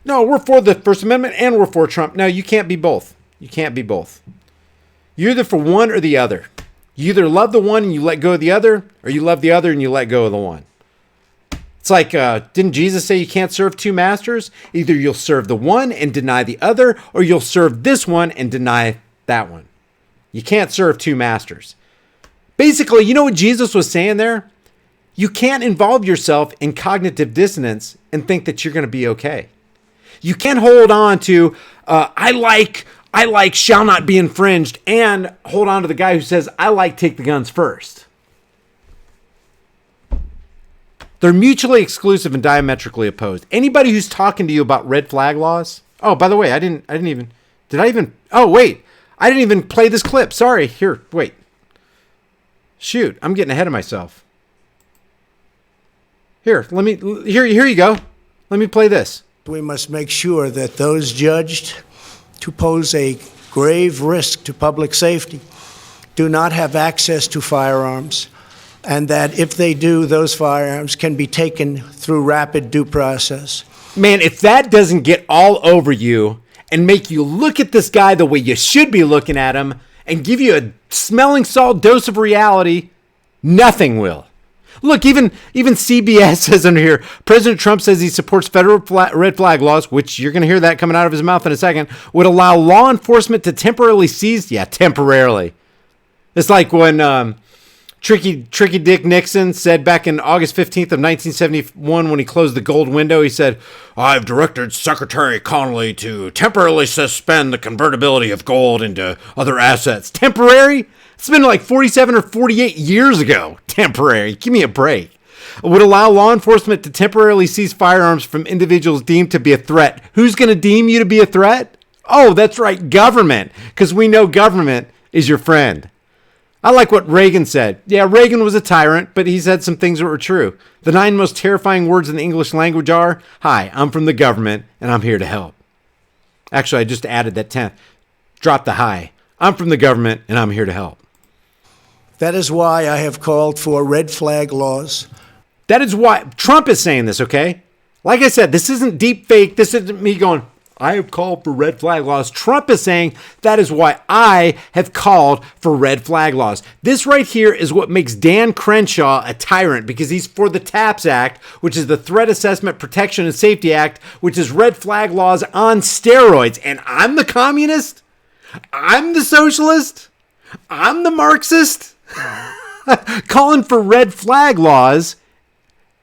No, we're for the First Amendment and we're for Trump. No, you can't be both. You can't be both. You're either for one or the other. You either love the one and you let go of the other, or you love the other and you let go of the one. It's like, didn't Jesus say you can't serve two masters? Either you'll serve the one and deny the other, or you'll serve this one and deny that one. You can't serve two masters. Basically, you know what Jesus was saying there? You can't involve yourself in cognitive dissonance and think that you're going to be okay. You can't hold on to, I like shall not be infringed, and hold on to the guy who says, I like take the guns first. They're mutually exclusive and diametrically opposed. Anybody who's talking to you about red flag laws. Oh, by the way, I didn't even play this clip. Sorry. Here, wait. Shoot, I'm getting ahead of myself. Here you go. Let me play this. We must make sure that those judged to pose a grave risk to public safety do not have access to firearms, and that if they do, those firearms can be taken through rapid due process. Man, if that doesn't get all over you and make you look at this guy the way you should be looking at him and give you a smelling salt dose of reality, nothing will. Look, even CBS says under here, President Trump says he supports federal red flag laws, which you're going to hear that coming out of his mouth in a second, would allow law enforcement to temporarily seize. Yeah, temporarily. It's like when Tricky Dick Nixon said back in August 15th of 1971 when he closed the gold window, he said, I've directed Secretary Connolly to temporarily suspend the convertibility of gold into other assets. Temporary? It's been like 47 or 48 years ago. Temporary. Give me a break. It would allow law enforcement to temporarily seize firearms from individuals deemed to be a threat. Who's going to deem you to be a threat? Oh, that's right, government. Because we know government is your friend. I like what Reagan said. Yeah, Reagan was a tyrant, but he said some things that were true. The 9 most terrifying words in the English language are, hi, I'm from the government, and I'm here to help. Actually, I just added that 10th. Drop the hi. I'm from the government, and I'm here to help. That is why I have called for red flag laws. That is why Trump is saying this, okay? Like I said, this isn't deep fake. This isn't me going, I have called for red flag laws. Trump is saying that is why I have called for red flag laws. This right here is what makes Dan Crenshaw a tyrant, because he's for the TAPS Act, which is the Threat Assessment Protection and Safety Act, which is red flag laws on steroids. And I'm the communist? I'm the socialist? I'm the Marxist? Calling for red flag laws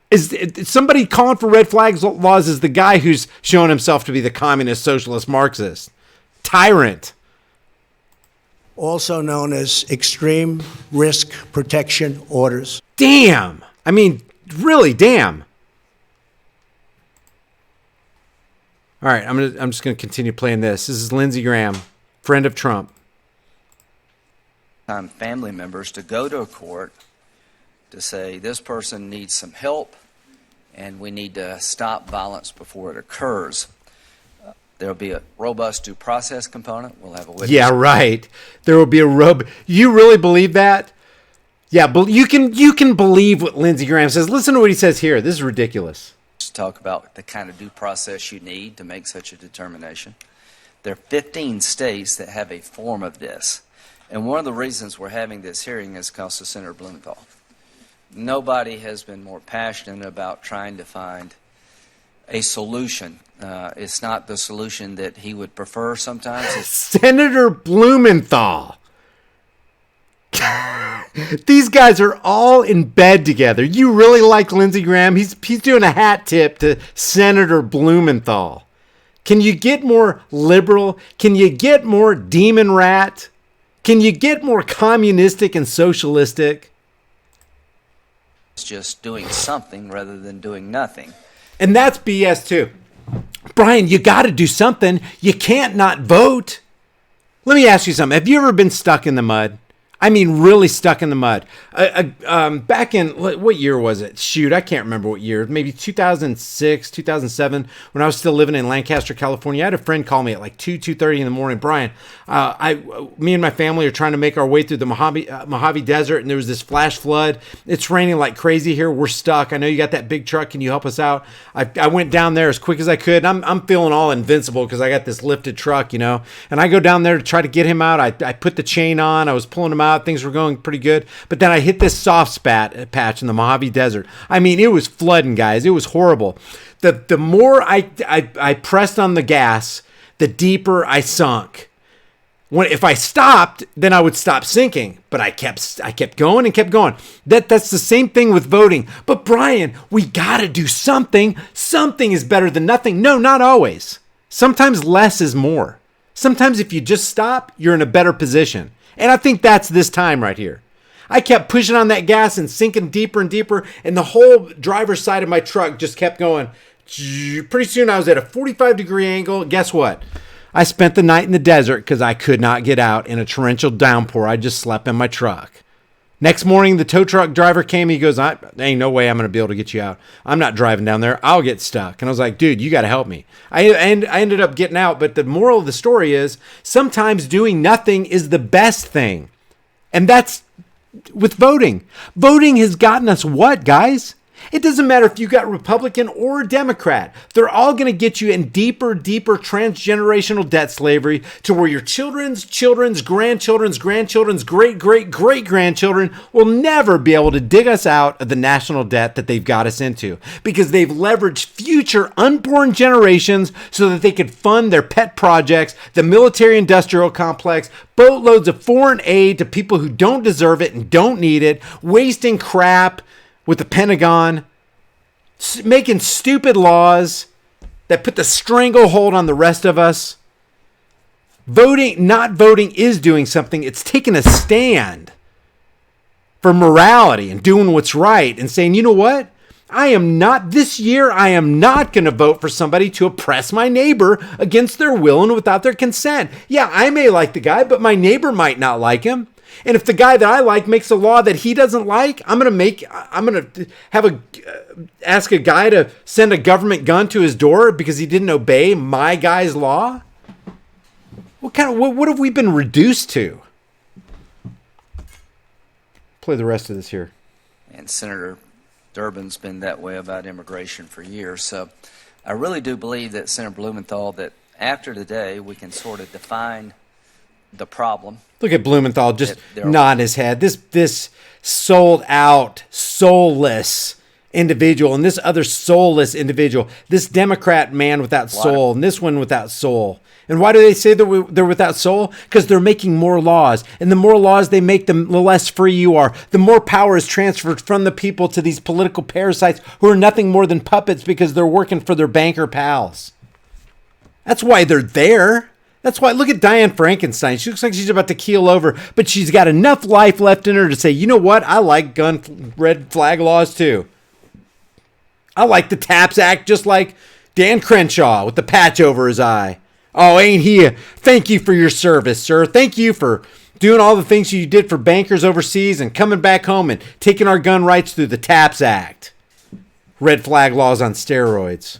is somebody calling for red flag laws is the guy who's shown himself to be the communist, socialist, Marxist tyrant, Also known as extreme risk protection orders. Damn. I mean, really, damn. All right, I'm just going to continue playing this. This is Lindsey Graham, friend of Trump. Family members to go to a court to say this person needs some help and we need to stop violence before it occurs. There will be a robust due process component. We'll have a witness. Yeah, right. There will be a You really believe that? Yeah, but you can believe what Lindsey Graham says. Listen to what he says here. This is ridiculous. To talk about the kind of due process you need to make such a determination. There are 15 states that have a form of this. And one of the reasons we're having this hearing is because of Senator Blumenthal. Nobody has been more passionate about trying to find a solution. It's not the solution that he would prefer sometimes. Senator Blumenthal. These guys are all in bed together. You really like Lindsey Graham? He's doing a hat tip to Senator Blumenthal. Can you get more liberal? Can you get more demon rat? Can you get more communistic and socialistic? It's just doing something rather than doing nothing. And that's BS too. Brian, you got to do something. You can't not vote. Let me ask you something. Have you ever been stuck in the mud? I mean, really stuck in the mud. Back in, what year was it? Shoot, I can't remember what year. Maybe 2006, 2007, when I was still living in Lancaster, California. I had a friend call me at like 2:30 in the morning. Brian, me and my family are trying to make our way through the Mojave Desert, and there was this flash flood. It's raining like crazy here. We're stuck. I know you got that big truck. Can you help us out? I went down there as quick as I could. I'm feeling all invincible because I got this lifted truck, you know. And I go down there to try to get him out. I put the chain on. I was pulling him out. Things were going pretty good. But then I hit this soft patch in the Mojave Desert. I mean, it was flooding, guys. It was horrible. The more I pressed on the gas, the deeper I sunk. If I stopped, then I would stop sinking. But I kept going and kept going. That's the same thing with voting. But Brian, we gotta do something. Something is better than nothing. No, not always. Sometimes less is more. Sometimes if you just stop, you're in a better position. And I think that's this time right here. I kept pushing on that gas and sinking deeper and deeper, and the whole driver's side of my truck just kept going. Pretty soon I was at a 45-degree angle. Guess what? I spent the night in the desert because I could not get out in a torrential downpour. I just slept in my truck. Next morning, the tow truck driver came. He goes, there ain't no way I'm going to be able to get you out. I'm not driving down there. I'll get stuck. And I was like, dude, you got to help me. I ended up getting out. But the moral of the story is sometimes doing nothing is the best thing. And that's with voting. Voting has gotten us what, guys? It doesn't matter if you got Republican or Democrat. They're all going to get you in deeper, deeper transgenerational debt slavery to where your children's grandchildren's great-great-great-grandchildren will never be able to dig us out of the national debt that they've got us into because they've leveraged future unborn generations so that they could fund their pet projects, the military-industrial complex, boatloads of foreign aid to people who don't deserve it and don't need it, wasting crap with the Pentagon, making stupid laws that put the stranglehold on the rest of us. Not voting is doing something. It's taking a stand for morality and doing what's right and saying, you know what? This year, I am not going to vote for somebody to oppress my neighbor against their will and without their consent. Yeah, I may like the guy, but my neighbor might not like him. And if the guy that I like makes a law that he doesn't like, I'm going to ask a guy to send a government gun to his door because he didn't obey my guy's law. What have we been reduced to? Play the rest of this here. And Senator Durbin's been that way about immigration for years. So I really do believe that Senator Blumenthal, that after today we can sort of define the problem. Look at Blumenthal just nodding his head. This sold out, soulless individual and this other soulless individual, this Democrat man without soul and this one without soul. And why do they say they're without soul? Because they're making more laws. And the more laws they make, the less free you are. The more power is transferred from the people to these political parasites who are nothing more than puppets because they're working for their banker pals. That's why they're there. That's why, look at Diane Frankenstein. She looks like she's about to keel over, but she's got enough life left in her to say, you know what? I like red flag laws too. I like the TAPS Act just like Dan Crenshaw with the patch over his eye. Oh, ain't he? Thank you for your service, sir. Thank you for doing all the things you did for bankers overseas and coming back home and taking our gun rights through the TAPS Act. Red flag laws on steroids.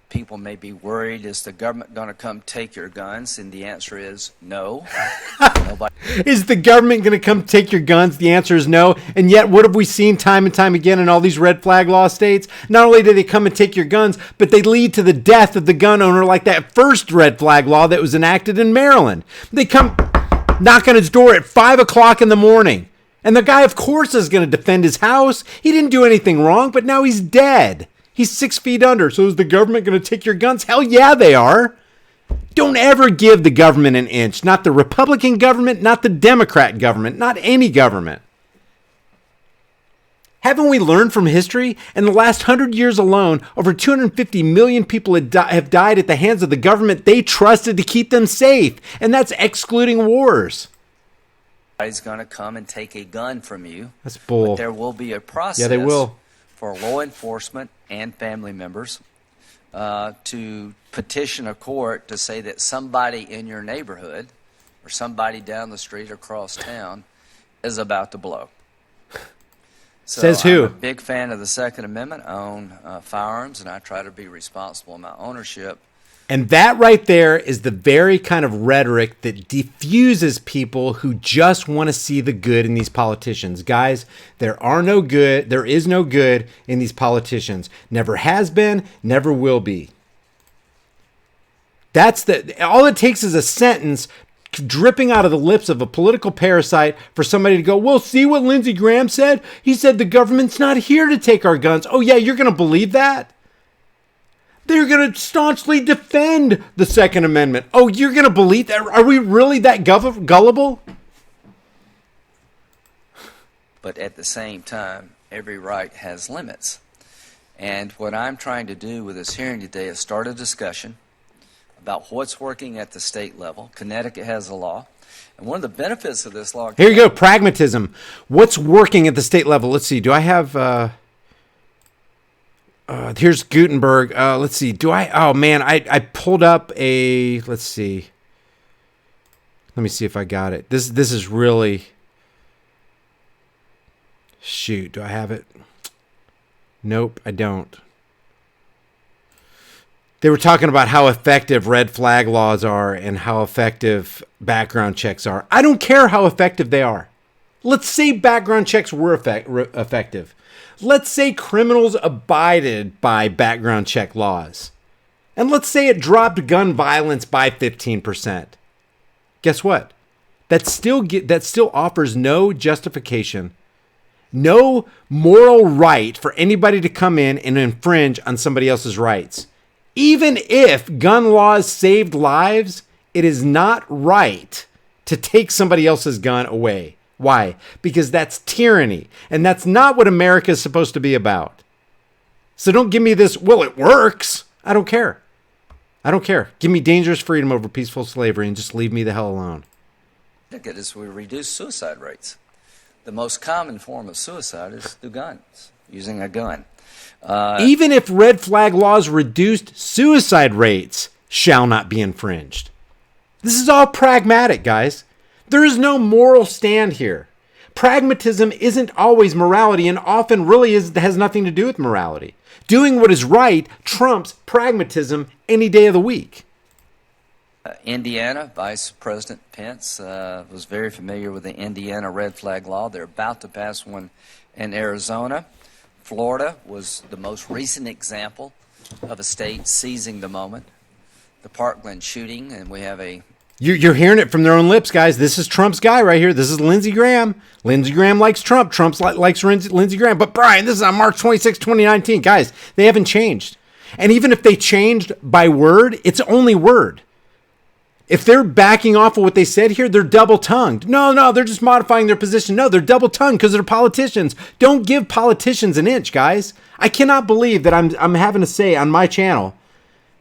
People may be worried, is the government going to come take your guns? And the answer is no. Nobody. Is the government going to come take your guns? The answer is no. And yet, what have we seen time and time again in all these red flag law states? Not only do they come and take your guns, but they lead to the death of the gun owner, like that first red flag law that was enacted in Maryland. They come knock on his door at 5 o'clock in the morning. And the guy, of course, is going to defend his house. He didn't do anything wrong, but now he's dead. He's 6 feet under. So is the government going to take your guns? Hell yeah, they are. Don't ever give the government an inch. Not the Republican government, not the Democrat government, not any government. Haven't we learned from history? In the last 100 years alone, over 250 million people have died at the hands of the government they trusted to keep them safe. And that's excluding wars. Nobody's going to come and take a gun from you. That's bull. But there will be a process. Yeah, they will. For law enforcement and family members to petition a court to say that somebody in your neighborhood or somebody down the street across town is about to blow. So Says who? I'm a big fan of the Second Amendment. I own firearms, and I try to be responsible in my ownership. And that right there is the very kind of rhetoric that diffuses people who just want to see the good in these politicians. Guys, there is no good in these politicians. Never has been, never will be. All it takes is a sentence dripping out of the lips of a political parasite for somebody to go, well, see what Lindsey Graham said? He said the government's not here to take our guns. Oh yeah, you're going to believe that? They're going to staunchly defend the Second Amendment. Oh, you're going to believe that? Are we really that gullible? But at the same time, every right has limits. And what I'm trying to do with this hearing today is start a discussion about what's working at the state level. Connecticut has a law. And one of the benefits of this law... Here you go, pragmatism. What's working at the state level? Let's see. Do I have... here's Gutenberg. Let's see. Do I... Oh, man. I pulled up a... Let's see. Let me see if I got it. This is really... Shoot. Do I have it? Nope, I don't. They were talking about how effective red flag laws are and how effective background checks are. I don't care how effective they are. Let's say background checks were effective. Let's say criminals abided by background check laws. And let's say it dropped gun violence by 15%. Guess what? That still offers no justification, no moral right for anybody to come in and infringe on somebody else's rights. Even if gun laws saved lives, it is not right to take somebody else's gun away. Why? Because that's tyranny. And that's not what America is supposed to be about. So don't give me this, well, it works. I don't care. I don't care. Give me dangerous freedom over peaceful slavery and just leave me the hell alone. Is we reduce suicide rates. The most common form of suicide is through guns, using a gun. Even if red flag laws reduced suicide rates, shall not be infringed. This is all pragmatic, guys. There is no moral stand here. Pragmatism isn't always morality and often really has nothing to do with morality. Doing what is right trumps pragmatism any day of the week. Indiana, Vice President Pence was very familiar with the Indiana red flag law. They're about to pass one in Arizona. Florida was the most recent example of a state seizing the moment. The Parkland shooting, and we have a... You're hearing it from their own lips, guys. This is Trump's guy right here. This is Lindsey Graham. Lindsey Graham likes Trump. Trump likes Lindsey Graham. But Brian, this is on March 26, 2019. Guys, they haven't changed. And even if they changed by word, it's only word. If they're backing off of what they said here, they're double-tongued. No, they're just modifying their position. No, they're double-tongued because they're politicians. Don't give politicians an inch, guys. I cannot believe that I'm having to say on my channel,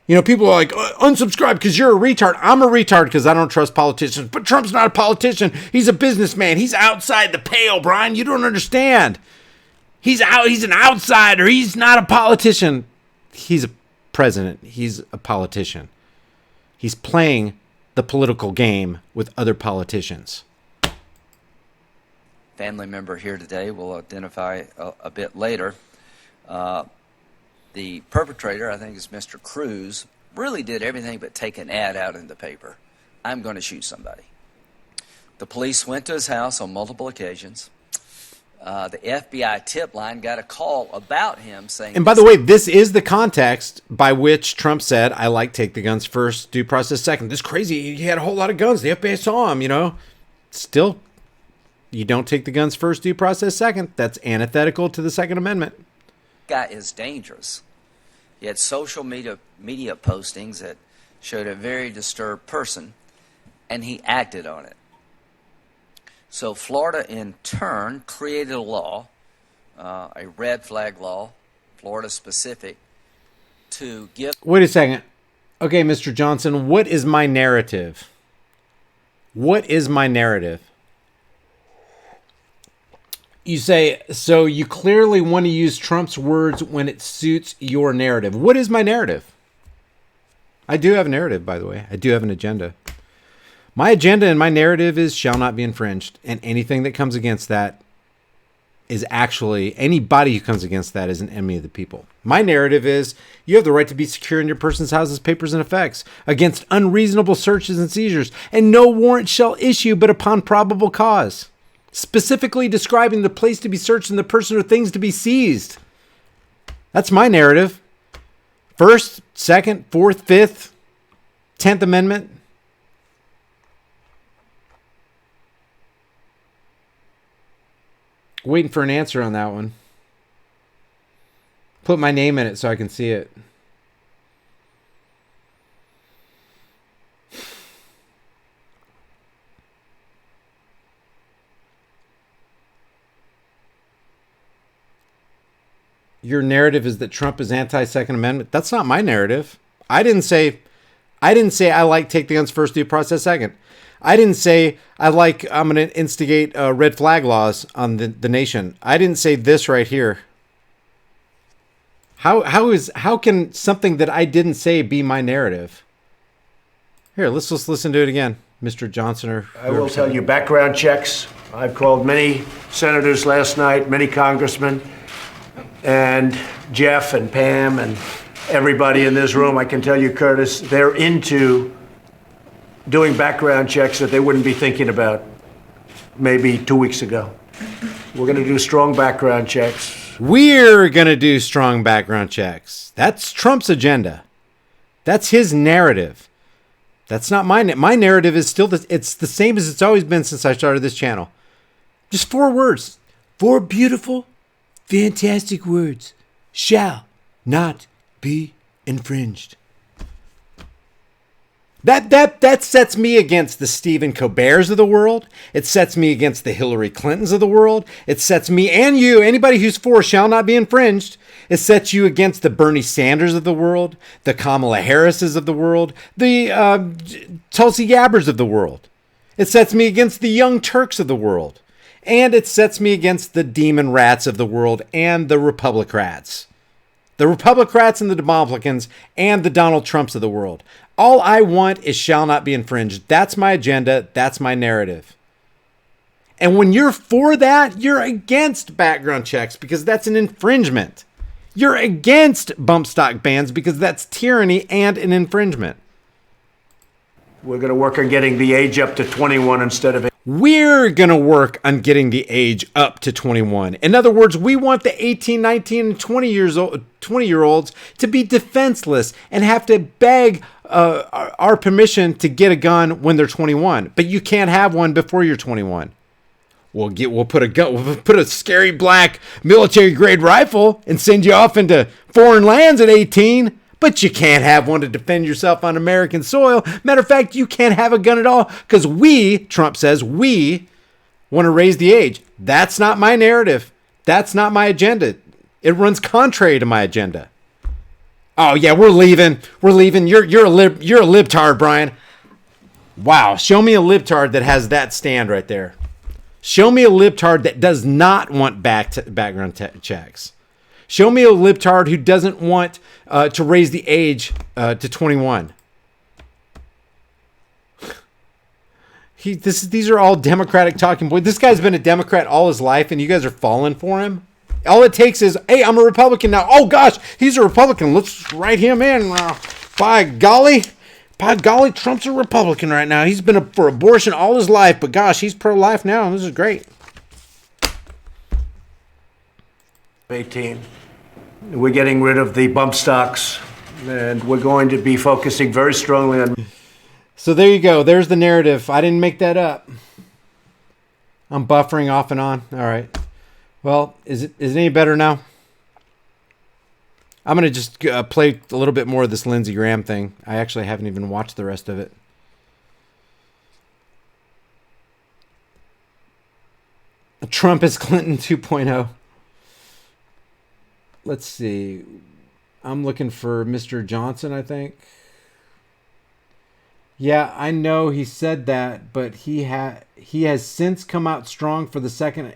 you know, people are like, unsubscribe because you're a retard. I'm a retard because I don't trust politicians. But Trump's not a politician. He's a businessman. He's outside the pale, Brian. You don't understand. He's an outsider. He's not a politician. He's a president. He's a politician. He's playing the political game with other politicians. Family member here today will identify a bit later. The perpetrator, I think is Mr. Cruz, really did everything but take an ad out in the paper. I'm going to shoot somebody. The police went to his house on multiple occasions. The FBI tip line got a call about him saying... And by the way, this is the context by which Trump said, I like take the guns first, due process second. This is crazy. He had a whole lot of guns. The FBI saw him, you know. Still, you don't take the guns first, due process second. That's antithetical to the Second Amendment. Guy is dangerous. He had social media postings that showed a very disturbed person, and he acted on it. So Florida, in turn, created a law, a red flag law, Florida specific, to give... Wait a second. Okay, Mr. Johnson, what is my narrative? What is my narrative? You say, so you clearly want to use Trump's words when it suits your narrative. What is my narrative? I do have a narrative, by the way. I do have an agenda. My agenda and my narrative is shall not be infringed. And anything that comes against that is actually, anybody who comes against that is an enemy of the people. My narrative is you have the right to be secure in your person's houses, papers, and effects against unreasonable searches and seizures, and no warrant shall issue but upon probable cause, specifically describing the place to be searched and the person or things to be seized. That's my narrative. First, Second, Fourth, Fifth, 10th Amendment. Waiting for an answer on that one. Put my name in it so I can see it. your narrative is that Trump is anti-Second Amendment. That's not my narrative. I didn't say I like take the guns first, due process second. I didn't say I'm going to instigate red flag laws on the nation. I didn't say this right here. How can something that I didn't say be my narrative? Here, let's just listen to it again, Mr. Johnson. Or I will tell you, background checks. I've called many senators last night, many congressmen, and Jeff and Pam and everybody in this room. I can tell you, Curtis, they're into doing background checks that they wouldn't be thinking about maybe 2 weeks ago. We're going to do strong background checks. We're going to do strong background checks. That's Trump's agenda. That's his narrative. That's not my narrative is still it's the same as it's always been since I started this channel. Just 4 words. 4 beautiful, fantastic words. Shall not be infringed. That sets me against the Stephen Colberts of the world. It sets me against the Hillary Clintons of the world. It sets me and you, anybody who's for shall not be infringed. It sets you against the Bernie Sanders of the world, the Kamala Harrises of the world, the Tulsi Gabbards of the world. It sets me against the Young Turks of the world. And it sets me against the Demon Rats of the world and the Republicrats. The Republicrats and the Republicans and the Donald Trumps of the world. All I want is shall not be infringed. That's my agenda. That's my narrative. And when you're for that, you're against background checks because that's an infringement. You're against bump stock bans because that's tyranny and an infringement. We're going to work on getting the age up to 21 instead of... We're going to work on getting the age up to 21. In other words, we want the 18, 19, and 20-year-olds to be defenseless and have to beg our permission to get a gun when they're 21. But you can't have one before you're 21. We'll put a scary black military grade rifle and send you off into foreign lands at 18. But you can't have one to defend yourself on American soil. Matter of fact, you can't have a gun at all because Trump says, we want to raise the age. That's not my narrative. That's not my agenda. It runs contrary to my agenda. Oh yeah, we're leaving. We're leaving. You're a libtard, Brian. Wow, show me a libtard that has that stand right there. Show me a libtard that does not want background checks. Show me a libtard who doesn't want to raise the age to 21. These are all Democratic talking points. This guy's been a Democrat all his life, and you guys are falling for him. All it takes is, hey, I'm a Republican now. Oh gosh, he's a Republican. Let's write him in. By golly, Trump's a Republican right now. He's been for abortion all his life, but gosh, he's pro-life now. This is great. 18. We're getting rid of the bump stocks, and we're going to be focusing very strongly on... So there you go. There's the narrative. I didn't make that up. I'm buffering off and on. All right. Well, is it any better now? I'm going to just play a little bit more of this Lindsey Graham thing. I actually haven't even watched the rest of it. Trump is Clinton 2.0. Let's see. I'm looking for Mr. Johnson, I think. Yeah, I know he said that, but he has since come out strong for the Second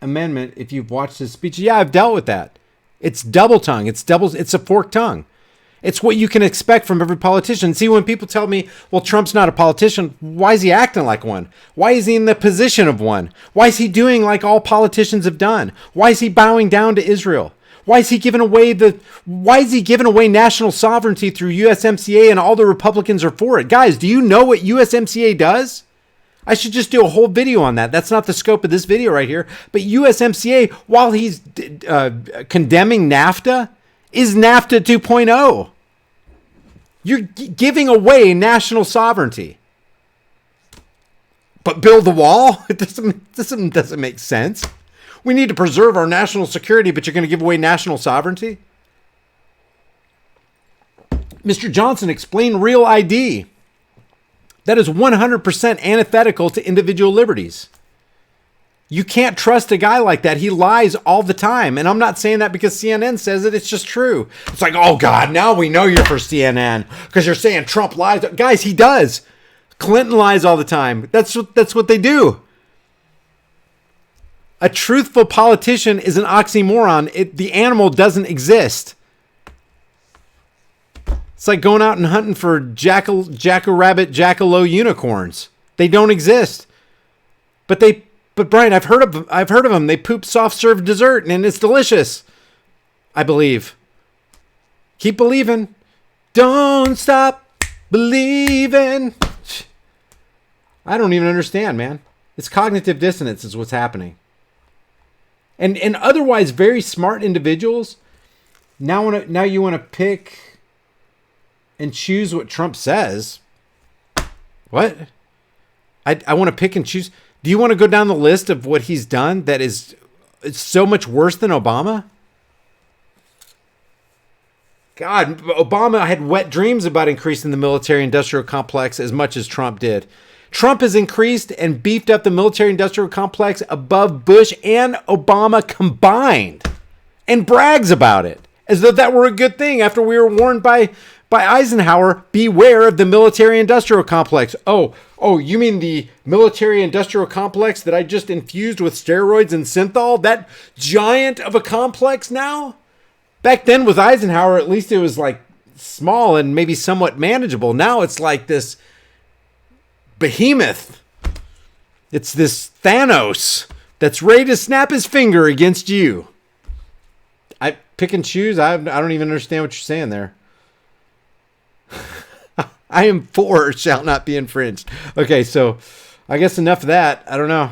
Amendment. If you've watched his speech, yeah, I've dealt with that. It's double tongue. It's a forked tongue. It's what you can expect from every politician. See, when people tell me, well, Trump's not a politician, why is he acting like one? Why is he in the position of one? Why is he doing like all politicians have done? Why is he bowing down to Israel? Why is he giving away national sovereignty through USMCA and all the Republicans are for it? Guys, do you know what USMCA does? I should just do a whole video on that. That's not the scope of this video right here. But USMCA, while he's condemning NAFTA, is NAFTA 2.0. You're giving away national sovereignty. But build the wall? It doesn't make sense. We need to preserve our national security, but you're going to give away national sovereignty? Mr. Johnson, explain real ID. That is 100% antithetical to individual liberties. You can't trust a guy like that. He lies all the time. And I'm not saying that because CNN says it. It's just true. It's like, oh, God, now we know you're for CNN because you're saying Trump lies. Guys, he does. Clinton lies all the time. That's what they do. A truthful politician is an oxymoron. The animal doesn't exist. It's like going out and hunting for jack-a-rabbit, jackalope unicorns. They don't exist. But Brian, I've heard of them. They poop soft serve dessert and it's delicious. I believe. Keep believing. Don't stop believing. I don't even understand, man. It's cognitive dissonance is what's happening. And otherwise very smart individuals now you want to pick and choose what Trump says. What? I want to pick and choose. Do you want to go down the list of what he's done that is so much worse than Obama? God, Obama had wet dreams about increasing the military-industrial complex as much as Trump did. Trump has increased and beefed up the military-industrial complex above Bush and Obama combined and brags about it as though that were a good thing after we were warned by Eisenhower, beware of the military-industrial complex. Oh, you mean the military-industrial complex that I just infused with steroids and synthol? That giant of a complex now? Back then with Eisenhower, at least it was like small and maybe somewhat manageable. Now it's like this behemoth. It's this Thanos that's ready to snap his finger against you. I pick and choose. I don't even understand what you're saying there. I am for shall not be infringed. Okay, so I guess enough of that. I don't know.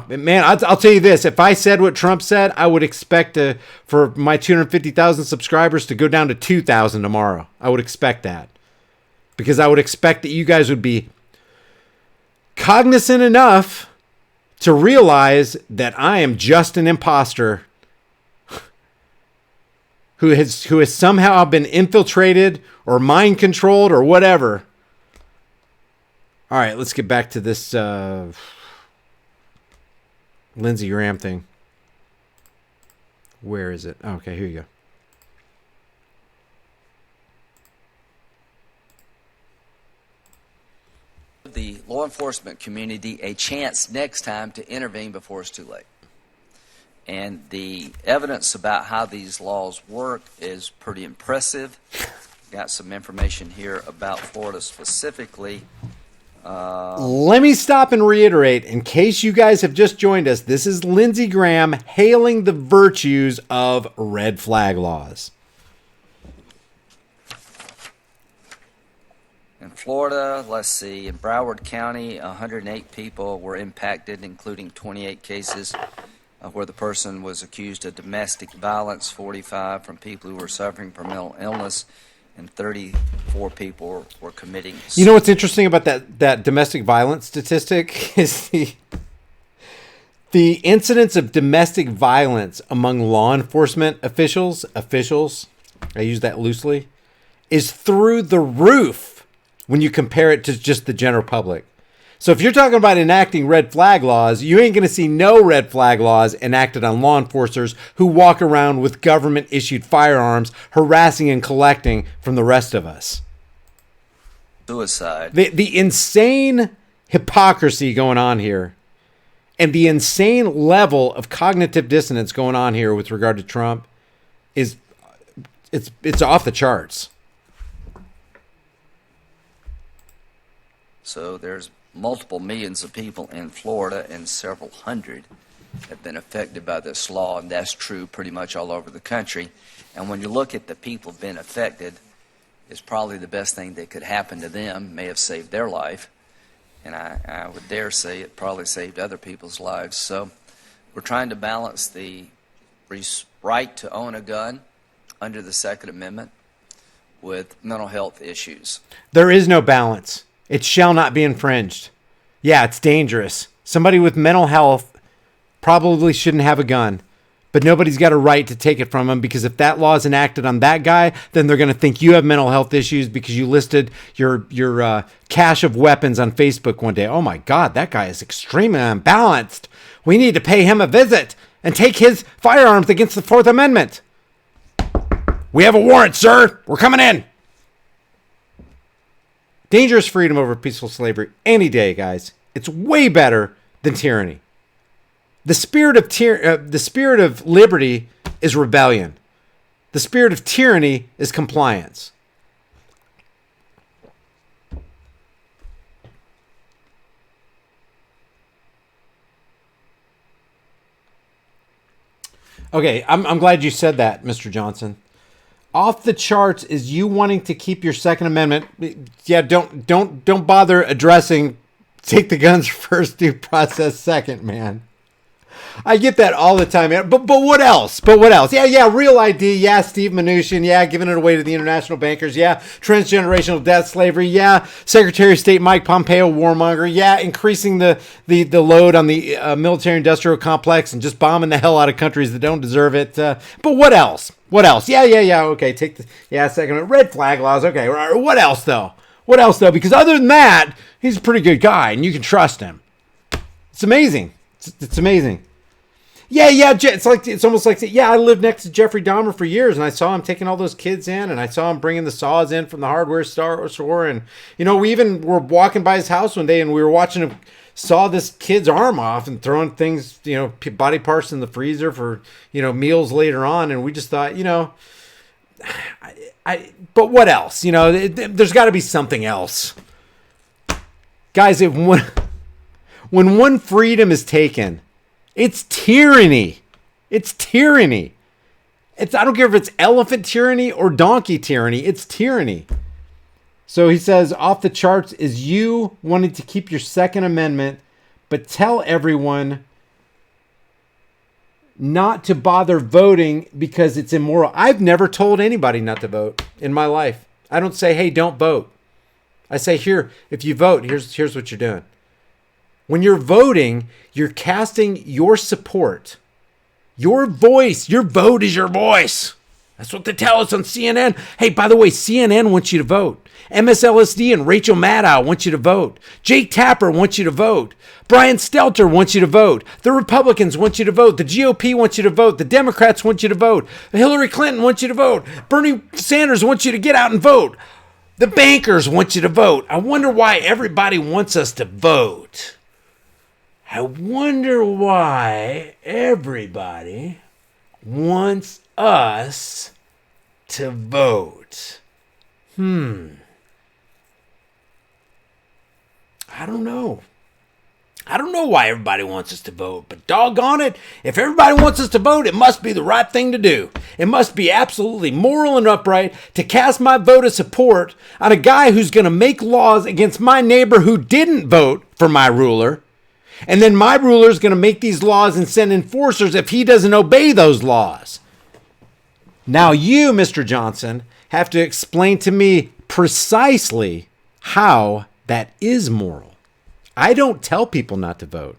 Man, I'll tell you this. If I said what Trump said, I would expect for my 250,000 subscribers to go down to 2,000 tomorrow. I would expect that. Because I would expect that you guys would be cognizant enough to realize that I am just an imposter who has somehow been infiltrated or mind controlled or whatever. All right, let's get back to this Lindsey Graham thing. Where is it? Oh, okay, here you go. The law enforcement community a chance next time to intervene before it's too late. And the evidence about how these laws work is pretty impressive. Got some information here about Florida specifically. Let me stop and reiterate, in case you guys have just joined us, this is Lindsey Graham hailing the virtues of red flag laws. In Florida, let's see, in Broward County, 108 people were impacted, including 28 cases where the person was accused of domestic violence, 45 from people who were suffering from mental illness, and 34 people were committing suicide. You know what's interesting about that domestic violence statistic is the incidence of domestic violence among law enforcement officials, I use that loosely, is through the roof when you compare it to just the general public. So if you're talking about enacting red flag laws, you ain't going to see no red flag laws enacted on law enforcers who walk around with government-issued firearms, harassing and collecting from the rest of us. Suicide. The insane hypocrisy going on here and the insane level of cognitive dissonance going on here with regard to Trump is it's off the charts. So there's multiple millions of people in Florida, and several hundred have been affected by this law, and that's true pretty much all over the country. And when you look at the people who've been affected, it's probably the best thing that could happen to them, may have saved their life, and I would dare say it probably saved other people's lives. So we're trying to balance the right to own a gun under the Second Amendment with mental health issues. There is no balance. It shall not be infringed. Yeah, it's dangerous. Somebody with mental health probably shouldn't have a gun. but nobody's got a right to take it from him, because if that law is enacted on that guy, then they're going to think you have mental health issues because you listed your cache of weapons on Facebook one day. Oh my God, that guy is extremely unbalanced. We need to pay him a visit and take his firearms against the Fourth Amendment. We have a warrant, sir. We're coming in. Dangerous freedom over peaceful slavery any day, guys. It's way better than tyranny. The spirit of liberty is rebellion. The spirit of tyranny is compliance. Okay, I'm glad you said that, Mr. Johnson. Off the charts is you wanting to keep your Second Amendment. Yeah, don't bother addressing take the guns first, due process second, man. I get that all the time. But what else? Yeah, real ID. Yeah, Steve Mnuchin. Yeah, giving it away to the international bankers. Yeah, transgenerational debt slavery. Yeah, Secretary of State Mike Pompeo, warmonger. Yeah, increasing the load on the military-industrial complex and just bombing the hell out of countries that don't deserve it. But what else? Yeah. Okay, second. Red flag laws. Okay, what else though? Because other than that, he's a pretty good guy and you can trust him. It's amazing. It's amazing. Yeah. It's almost like, I lived next to Jeffrey Dahmer for years, and I saw him taking all those kids in, and I saw him bringing the saws in from the hardware store, and we even were walking by his house one day, and we were watching him saw this kid's arm off and throwing things, body parts in the freezer for meals later on, and we just thought, but what else? There's got to be something else, guys. When one freedom is taken, it's tyranny. I don't care if it's elephant tyranny or donkey tyranny. It's tyranny. So he says, off the charts is you wanting to keep your Second Amendment, but tell everyone not to bother voting because it's immoral. I've never told anybody not to vote in my life. I don't say, hey, don't vote. I say, here, if you vote, here's what you're doing. When you're voting, you're casting your support. Your voice, your vote is your voice. That's what they tell us on CNN. Hey, by the way, CNN wants you to vote. MSLSD and Rachel Maddow want you to vote. Jake Tapper wants you to vote. Brian Stelter wants you to vote. The Republicans want you to vote. The GOP wants you to vote. The Democrats want you to vote. Hillary Clinton wants you to vote. Bernie Sanders wants you to get out and vote. The bankers want you to vote. I wonder why everybody wants us to vote. I wonder why everybody wants us to vote. I don't know. I don't know why everybody wants us to vote, but doggone it, if everybody wants us to vote, it must be the right thing to do. It must be absolutely moral and upright to cast my vote of support on a guy who's going to make laws against my neighbor who didn't vote for my ruler. And then my ruler is going to make these laws and send enforcers if he doesn't obey those laws. Now you, Mr. Johnson, have to explain to me precisely how that is moral. I don't tell people not to vote.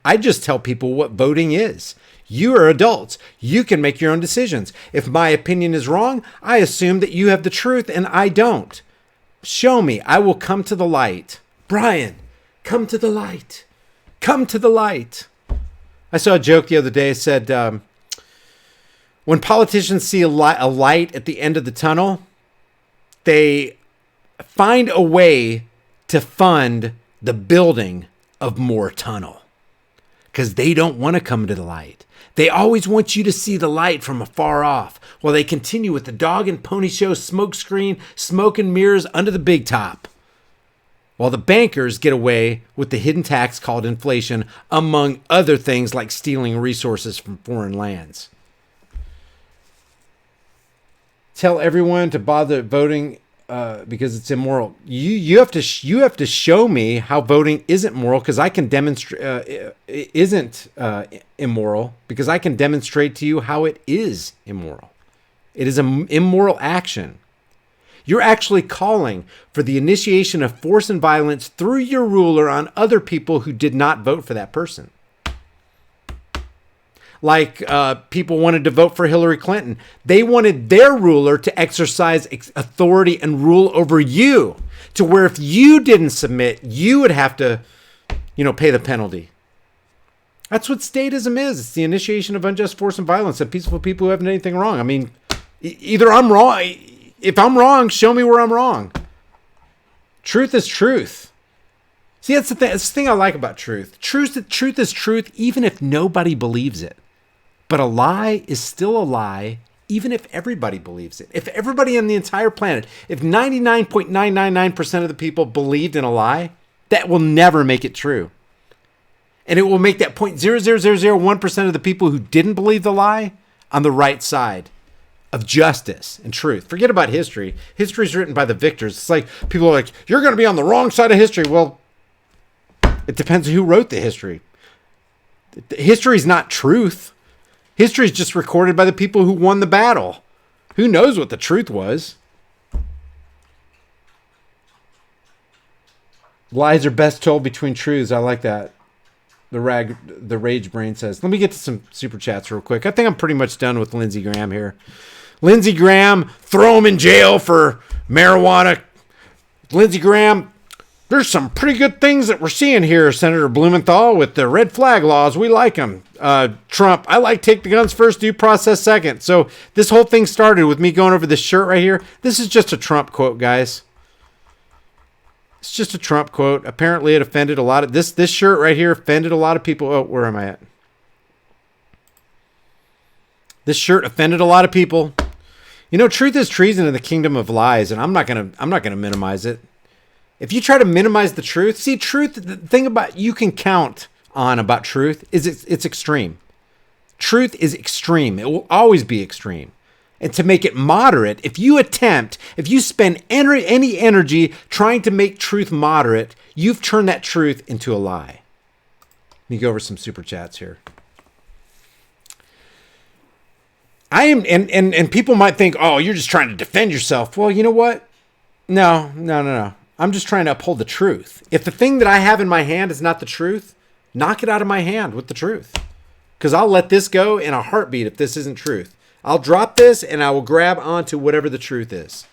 I just tell people what voting is. You are adults. You can make your own decisions. If my opinion is wrong, I assume that you have the truth and I don't. Show me. I will come to the light. Brian, come to the light. Come to the light. I saw a joke the other day. It said, when politicians see a light at the end of the tunnel, they find a way to fund the building of more tunnel because they don't want to come to the light. They always want you to see the light from afar off while they continue with the dog and pony show smoke screen, smoke and mirrors under the big top. While the bankers get away with the hidden tax called inflation, among other things like stealing resources from foreign lands. Tell everyone to bother voting because it's immoral. You have to show me how voting isn't moral because I can demonstrate isn't immoral because I can demonstrate to you how it is immoral. It is an immoral action. You're actually calling for the initiation of force and violence through your ruler on other people who did not vote for that person. like people wanted to vote for Hillary Clinton. They wanted their ruler to exercise authority and rule over you, to where if you didn't submit, you would have to, pay the penalty. That's what statism is. It's the initiation of unjust force and violence of peaceful people who haven't done anything wrong. I mean, either I'm wrong. If I'm wrong, show me where I'm wrong. Truth is truth. See, that's the thing. That's the thing I like about truth. Truth is truth, even if nobody believes it. But a lie is still a lie, even if everybody believes it. If everybody on the entire planet, if 99.999% of the people believed in a lie, that will never make it true. And it will make that 0.00001% of the people who didn't believe the lie on the right side of justice and truth. Forget about history. History is written by the victors. It's like people are like, you're going to be on the wrong side of history. Well, it depends on who wrote the history. History is not truth. History is just recorded by the people who won the battle. Who knows what the truth was? Lies are best told between truths. I like that. The Rage Brain says. Let me get to some super chats real quick. I think I'm pretty much done with Lindsey Graham here. Lindsey Graham, throw him in jail for marijuana. Lindsey Graham, there's some pretty good things that we're seeing here, Senator Blumenthal, with the red flag laws. We like them. Trump, I like take the guns first, due process second. So this whole thing started with me going over this shirt right here. This is just a Trump quote, guys. It's just a Trump quote. Apparently it offended a lot of... This shirt right here offended a lot of people. Oh, where am I at? This shirt offended a lot of people. Truth is treason in the kingdom of lies, and I'm not gonna minimize it. If you try to minimize the truth, see, truth, the thing about you can count on about truth is it's extreme. Truth is extreme. It will always be extreme. And to make it moderate, if you spend any energy trying to make truth moderate, you've turned that truth into a lie. Let me go over some super chats here. I am, and people might think, oh, you're just trying to defend yourself. Well, you know what? No. I'm just trying to uphold the truth. If the thing that I have in my hand is not the truth, knock it out of my hand with the truth. Because I'll let this go in a heartbeat if this isn't truth. I'll drop this and I will grab onto whatever the truth is.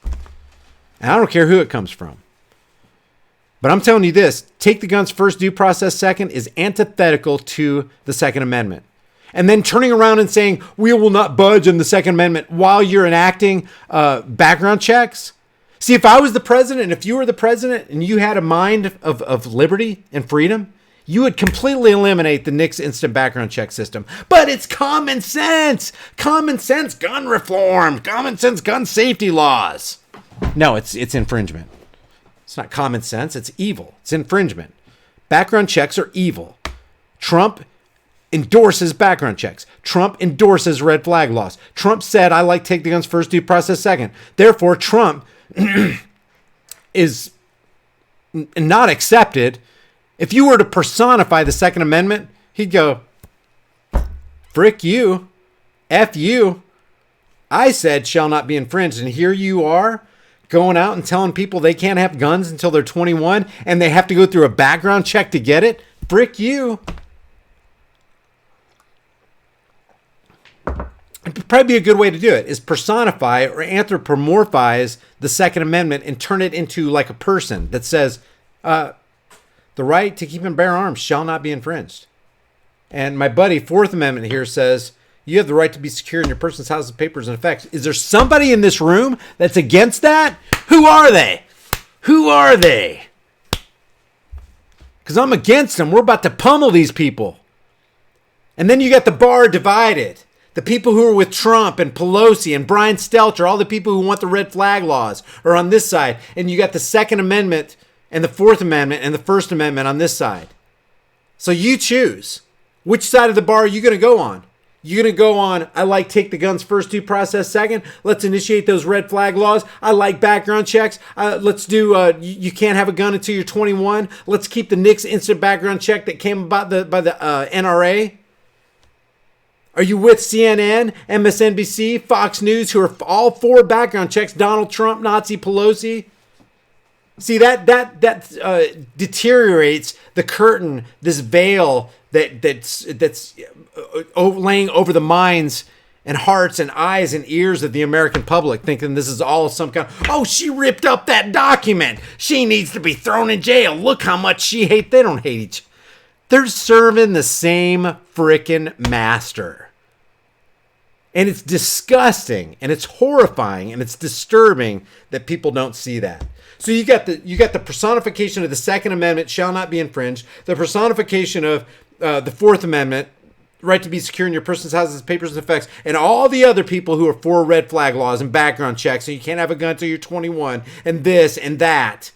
And I don't care who it comes from. But I'm telling you this, take the guns first, due process second is antithetical to the Second Amendment. And then turning around and saying, we will not budge on the Second Amendment while you're enacting background checks. See, if I was the president, if you were the president and you had a mind of liberty and freedom, you would completely eliminate the NICS instant background check system. But it's common sense. Common sense gun reform. Common sense gun safety laws. No, it's infringement. It's not common sense. It's evil. It's infringement. Background checks are evil. Trump endorses background checks. Trump endorses red flag laws. Trump said, I like take the guns first, due process second. Therefore, Trump is not accepted. If you were to personify the Second Amendment, he'd go, frick you, F you. I said shall not be infringed. And here you are going out and telling people they can't have guns until they're 21 and they have to go through a background check to get it. Frick you. It'd probably be a good way to do it is personify or anthropomorphize the Second Amendment and turn it into like a person that says, the right to keep and bear arms shall not be infringed. And my buddy, Fourth Amendment here says, you have the right to be secure in your person's house, papers, and effects. Is there somebody in this room that's against that? Who are they? Who are they? Because I'm against them. We're about to pummel these people. And then you got the bar divided. The people who are with Trump and Pelosi and Brian Stelter, all the people who want the red flag laws are on this side. And you got the Second Amendment and the Fourth Amendment and the First Amendment on this side. So you choose. Which side of the bar are you going to go on? You're going to go on, I like take the guns first, due process second. Let's initiate those red flag laws. I like background checks. Let's do, you can't have a gun until you're 21. Let's keep the NICS instant background check that came about by the NRA. Are you with CNN, MSNBC, Fox News, who are all for background checks? Donald Trump, Nazi Pelosi. See, that deteriorates the curtain, this veil that's laying over the minds and hearts and eyes and ears of the American public, thinking this is all some kind of, oh, she ripped up that document. She needs to be thrown in jail. Look how much she hates. They don't hate each other. They're serving the same frickin' master. And it's disgusting and it's horrifying and it's disturbing that people don't see that. So you got the personification of the Second Amendment shall not be infringed, the personification of the Fourth Amendment, right to be secure in your person's houses, papers, and effects, and all the other people who are for red flag laws and background checks, and you can't have a gun until you're 21, and this and that,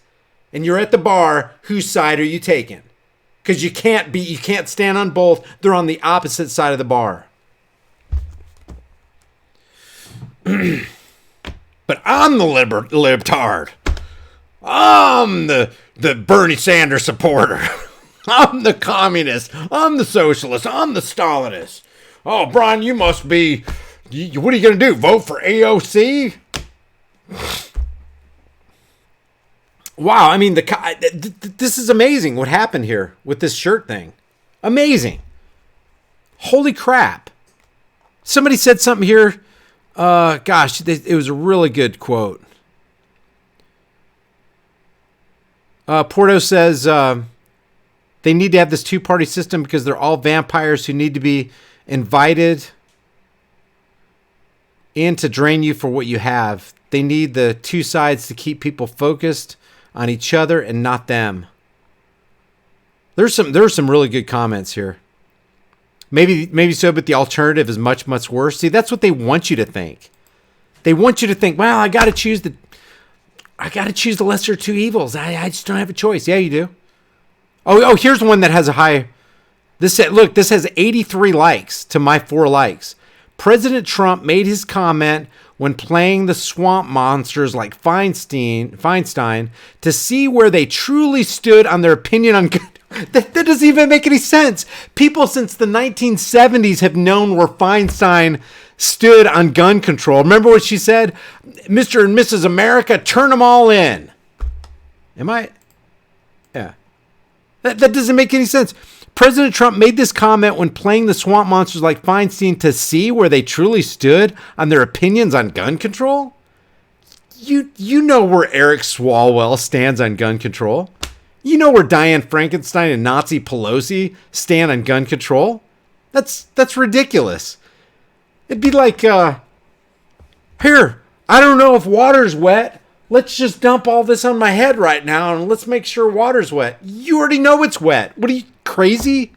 and you're at the bar, whose side are you taking? Because you can't stand on both. They're on the opposite side of the bar. But I'm the libtard. I'm the Bernie Sanders supporter. I'm the communist. I'm the socialist. I'm the Stalinist. Oh, Brian, you must be... What are you going to do? Vote for AOC? Wow, I mean, this is amazing what happened here with this shirt thing. Amazing. Holy crap. Somebody said something here. Gosh, it was a really good quote. Porto says... they need to have this two-party system because they're all vampires who need to be invited in to drain you for what you have. They need the two sides to keep people focused on each other and not them. There's some really good comments here. Maybe so, but the alternative is much, much worse. See, that's what they want you to think. They want you to think, well, I got to choose the lesser of two evils. I just don't have a choice. Yeah, you do. Oh, here's one that has a high... This has 83 likes to my 4 likes. President Trump made his comment when playing the swamp monsters like Feinstein to see where they truly stood on their opinion on... That doesn't even make any sense. People since the 1970s have known where Feinstein stood on gun control. Remember what she said? Mr. and Mrs. America, turn them all in. Yeah. That doesn't make any sense. President Trump made this comment when playing the swamp monsters like Feinstein to see where they truly stood on their opinions on gun control? You know where Eric Swalwell stands on gun control. You know where Dianne Frankenstein and Nazi Pelosi stand on gun control. That's ridiculous. It'd be like, here, I don't know if water's wet. Let's just dump all this on my head right now and let's make sure water's wet. You already know it's wet. What are you, crazy?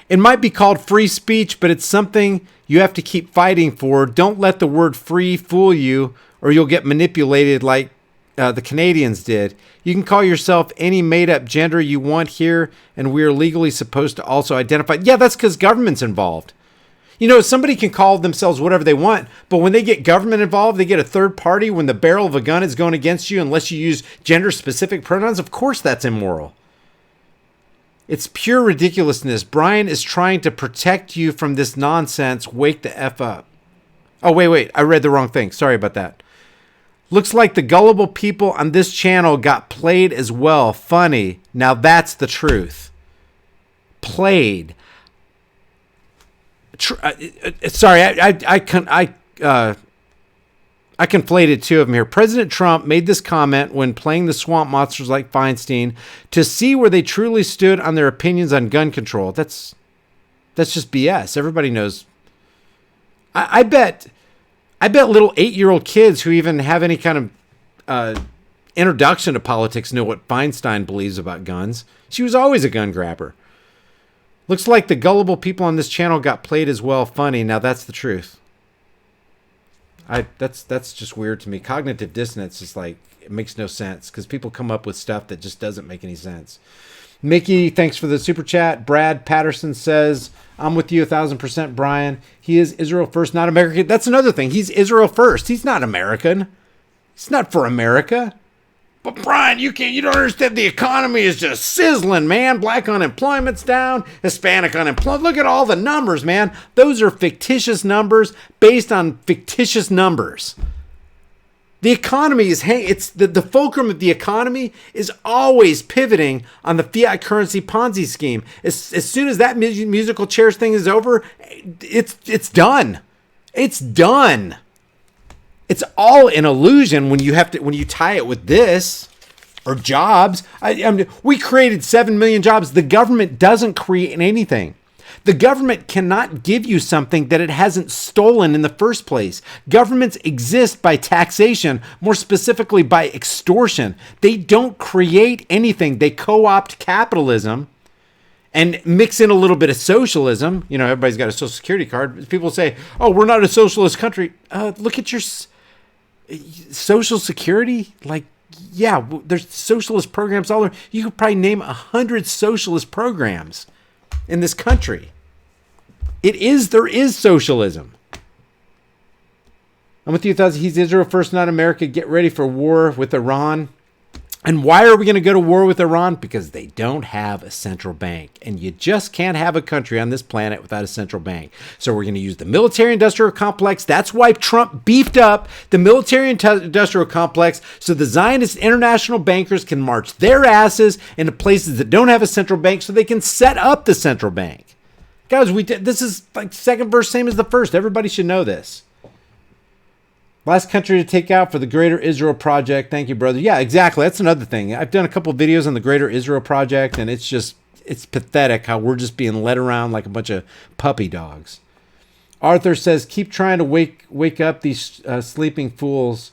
It might be called free speech, but it's something you have to keep fighting for. Don't let the word free fool you or you'll get manipulated like the Canadians did. You can call yourself any made-up gender you want here, and we are legally supposed to also identify. Yeah, that's because government's involved. You know, somebody can call themselves whatever they want, but when they get government involved, they get a third party when the barrel of a gun is going against you unless you use gender-specific pronouns. Of course that's immoral. It's pure ridiculousness. Brian is trying to protect you from this nonsense. Wake the F up. Oh, wait. I read the wrong thing. Sorry about that. Looks like the gullible people on this channel got played as well. Funny. Now that's the truth. Played. Sorry, I conflated two of them here. President Trump made this comment when playing the swamp monsters like Feinstein to see where they truly stood on their opinions on gun control. That's just BS. Everybody knows. I bet little 8-year-old kids who even have any kind of introduction to politics know what Feinstein believes about guns. She was always a gun grabber. Looks like the gullible people on this channel got played as well. Funny. Now that's the truth. That's just weird to me. Cognitive dissonance is like, it makes no sense because people come up with stuff that just doesn't make any sense. Mickey, thanks for the super chat. Brad Patterson says, I'm with you 1,000%, Brian. He is Israel first, not American. That's another thing. He's Israel first. He's not American. He's not for America. But Brian, you don't understand. The economy is just sizzling, man. Black unemployment's down. Hispanic unemployment. Look at all the numbers, man. Those are fictitious numbers based on fictitious numbers. The economy is it's the fulcrum of the economy is always pivoting on the fiat currency Ponzi scheme. As soon as that musical chairs thing is over, it's done. It's done. It's all an illusion when you tie it with this or jobs. We created 7 million jobs. The government doesn't create anything. The government cannot give you something that it hasn't stolen in the first place. Governments exist by taxation, more specifically by extortion. They don't create anything. They co-opt capitalism and mix in a little bit of socialism. You know, everybody's got a social security card. People say, oh, we're not a socialist country. Look at your social security. Like, yeah, there's socialist programs all over. You could probably name 100 socialist programs in this country. There is socialism. I'm with you, thoughts. He's Israel first, not America. Get ready for war with Iran. And why are we going to go to war with Iran? Because they don't have a central bank. And you just can't have a country on this planet without a central bank. So we're going to use the military-industrial complex. That's why Trump beefed up the military-industrial complex so the Zionist international bankers can march their asses into places that don't have a central bank so they can set up the central bank. Guys, this is like second verse, same as the first. Everybody should know this. Last country to take out for the Greater Israel Project. Thank you, brother. Yeah, exactly. That's another thing. I've done a couple of videos on the Greater Israel Project, and it's pathetic how we're just being led around like a bunch of puppy dogs. Arthur says, keep trying to wake up these sleeping fools.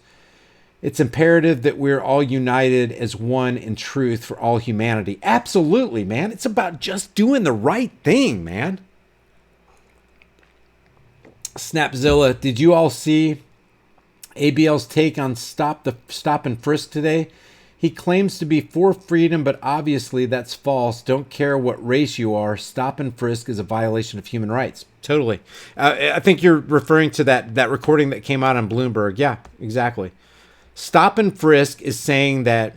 It's imperative that we're all united as one in truth for all humanity. Absolutely, man. It's about just doing the right thing, man. Snapzilla, did you all see ABL's take on stop and frisk today? He claims to be for freedom, but obviously that's false. Don't care what race you are. Stop and frisk is a violation of human rights. Totally. I think you're referring to that recording that came out on Bloomberg. Yeah, exactly. Stop and frisk is saying that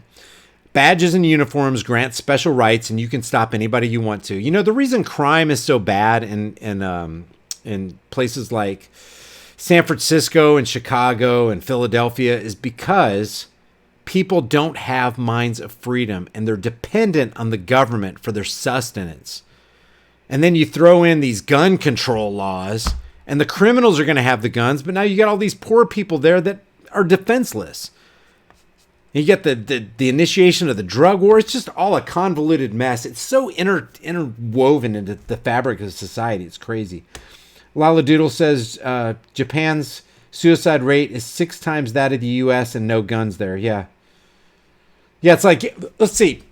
badges and uniforms grant special rights and you can stop anybody you want to. You know, the reason crime is so bad in places like San Francisco and Chicago and Philadelphia is because people don't have minds of freedom and they're dependent on the government for their sustenance. And then you throw in these gun control laws and the criminals are going to have the guns, but now you got all these poor people there that are defenseless. You get the initiation of the drug war. It's just all a convoluted mess. It's so interwoven into the fabric of society. It's crazy. Lala Doodle says Japan's suicide rate is 6 times that of the U.S. and no guns there. Yeah. Yeah, it's like, let's see.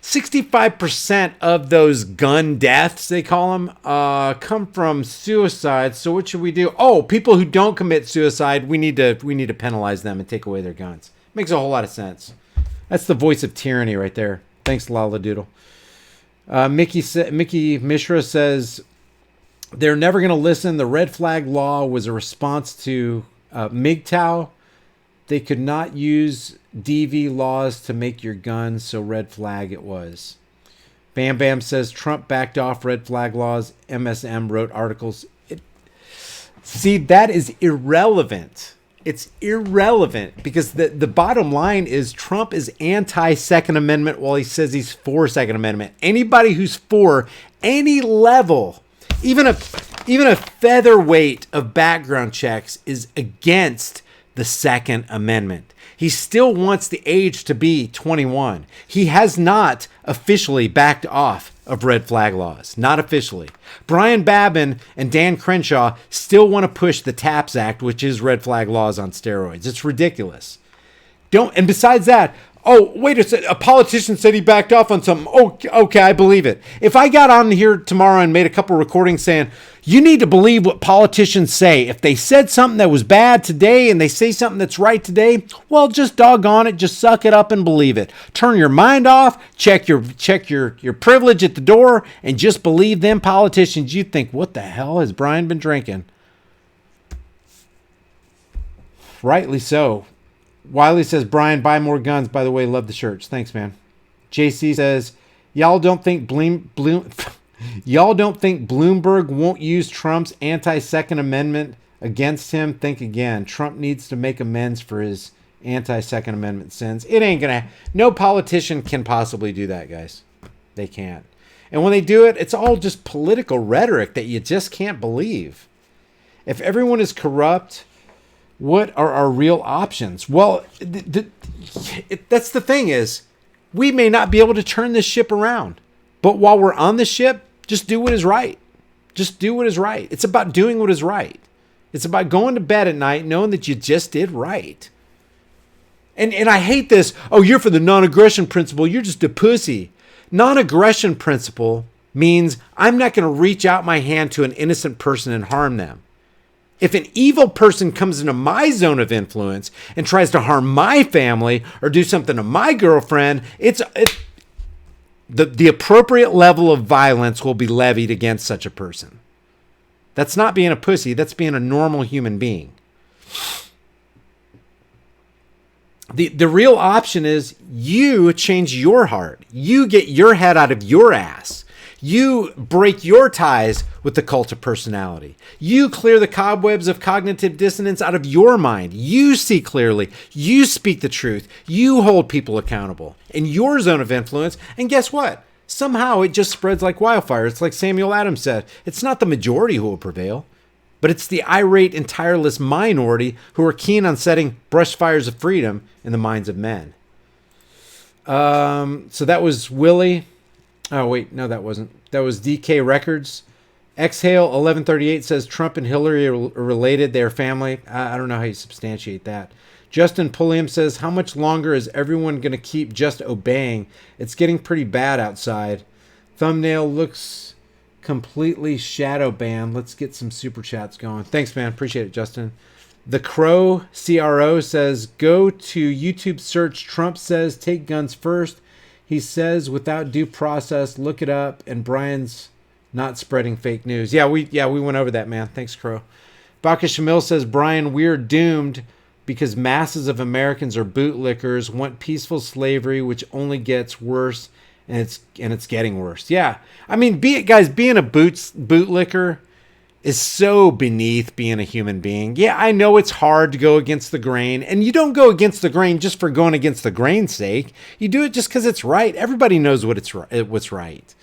65% of those gun deaths, they call them, come from suicide. So what should we do? Oh, people who don't commit suicide, we need to penalize them and take away their guns. Makes a whole lot of sense. That's the voice of tyranny right there. Thanks, Lala Doodle. Mickey Mishra says, they're never going to listen. The red flag law was a response to MGTOW. They could not use DV laws to make your gun, so red flag it was. Bam Bam says Trump backed off red flag laws. MSM wrote articles. See, that is irrelevant. It's irrelevant because the bottom line is Trump is anti-Second Amendment while he says he's for Second Amendment. Anybody who's for any level, even a featherweight of background checks is against the Second Amendment. He still wants the age to be 21. He has not officially backed off of red flag laws. Not officially. Brian Babin and Dan Crenshaw still want to push the TAPS Act, which is red flag laws on steroids. It's ridiculous. And besides that, oh, wait a second. A politician said he backed off on something. Oh, okay, I believe it. If I got on here tomorrow and made a couple recordings saying, you need to believe what politicians say. If they said something that was bad today and they say something that's right today, well, just doggone it. Just suck it up and believe it. Turn your mind off. Check your privilege at the door and just believe them politicians. You think, what the hell has Brian been drinking? Rightly so. Wiley says, Brian, buy more guns. By the way, love the shirts. Thanks, man. JC says, y'all don't think Bloomberg won't use Trump's anti-Second Amendment against him? Think again. Trump needs to make amends for his anti-Second Amendment sins. It ain't going to... No politician can possibly do that, guys. They can't. And when they do it, it's all just political rhetoric that you just can't believe. If everyone is corrupt, what are our real options? Well, that's the thing is, we may not be able to turn this ship around. But while we're on the ship, just do what is right. Just do what is right. It's about doing what is right. It's about going to bed at night knowing that you just did right. And I hate this, oh, you're for the non-aggression principle, you're just a pussy. Non-aggression principle means I'm not going to reach out my hand to an innocent person and harm them. If an evil person comes into my zone of influence and tries to harm my family or do something to my girlfriend, the appropriate level of violence will be levied against such a person. That's not being a pussy. That's being a normal human being. The real option is you change your heart. You get your head out of your ass. You break your ties with the cult of personality. You clear the cobwebs of cognitive dissonance out of your mind. You see clearly. You speak the truth. You hold people accountable in your zone of influence. And guess what? Somehow it just spreads like wildfire. It's like Samuel Adams said. It's not the majority who will prevail, but it's the irate and tireless minority who are keen on setting brush fires of freedom in the minds of men. So that was Willie. Oh, wait, no, that wasn't. That was DK Records. Exhale 1138 says Trump and Hillary are related. They are family. I don't know how you substantiate that. Justin Pulliam says, how much longer is everyone going to keep just obeying? It's getting pretty bad outside. Thumbnail looks completely shadow banned. Let's get some super chats going. Thanks, man. Appreciate it, Justin. The Crow CRO says, go to YouTube search Trump says take guns first. He says without due process, look it up, and Brian's not spreading fake news. Yeah, we went over that, man. Thanks, Crow. Baka Shamil says, Brian, we're doomed because masses of Americans are bootlickers, want peaceful slavery, which only gets worse, and it's getting worse. Yeah, I mean, being a bootlicker is so beneath being a human being. Yeah, I know it's hard to go against the grain, and you don't go against the grain just for going against the grain's sake. You do it just because it's right. Everybody knows what's right.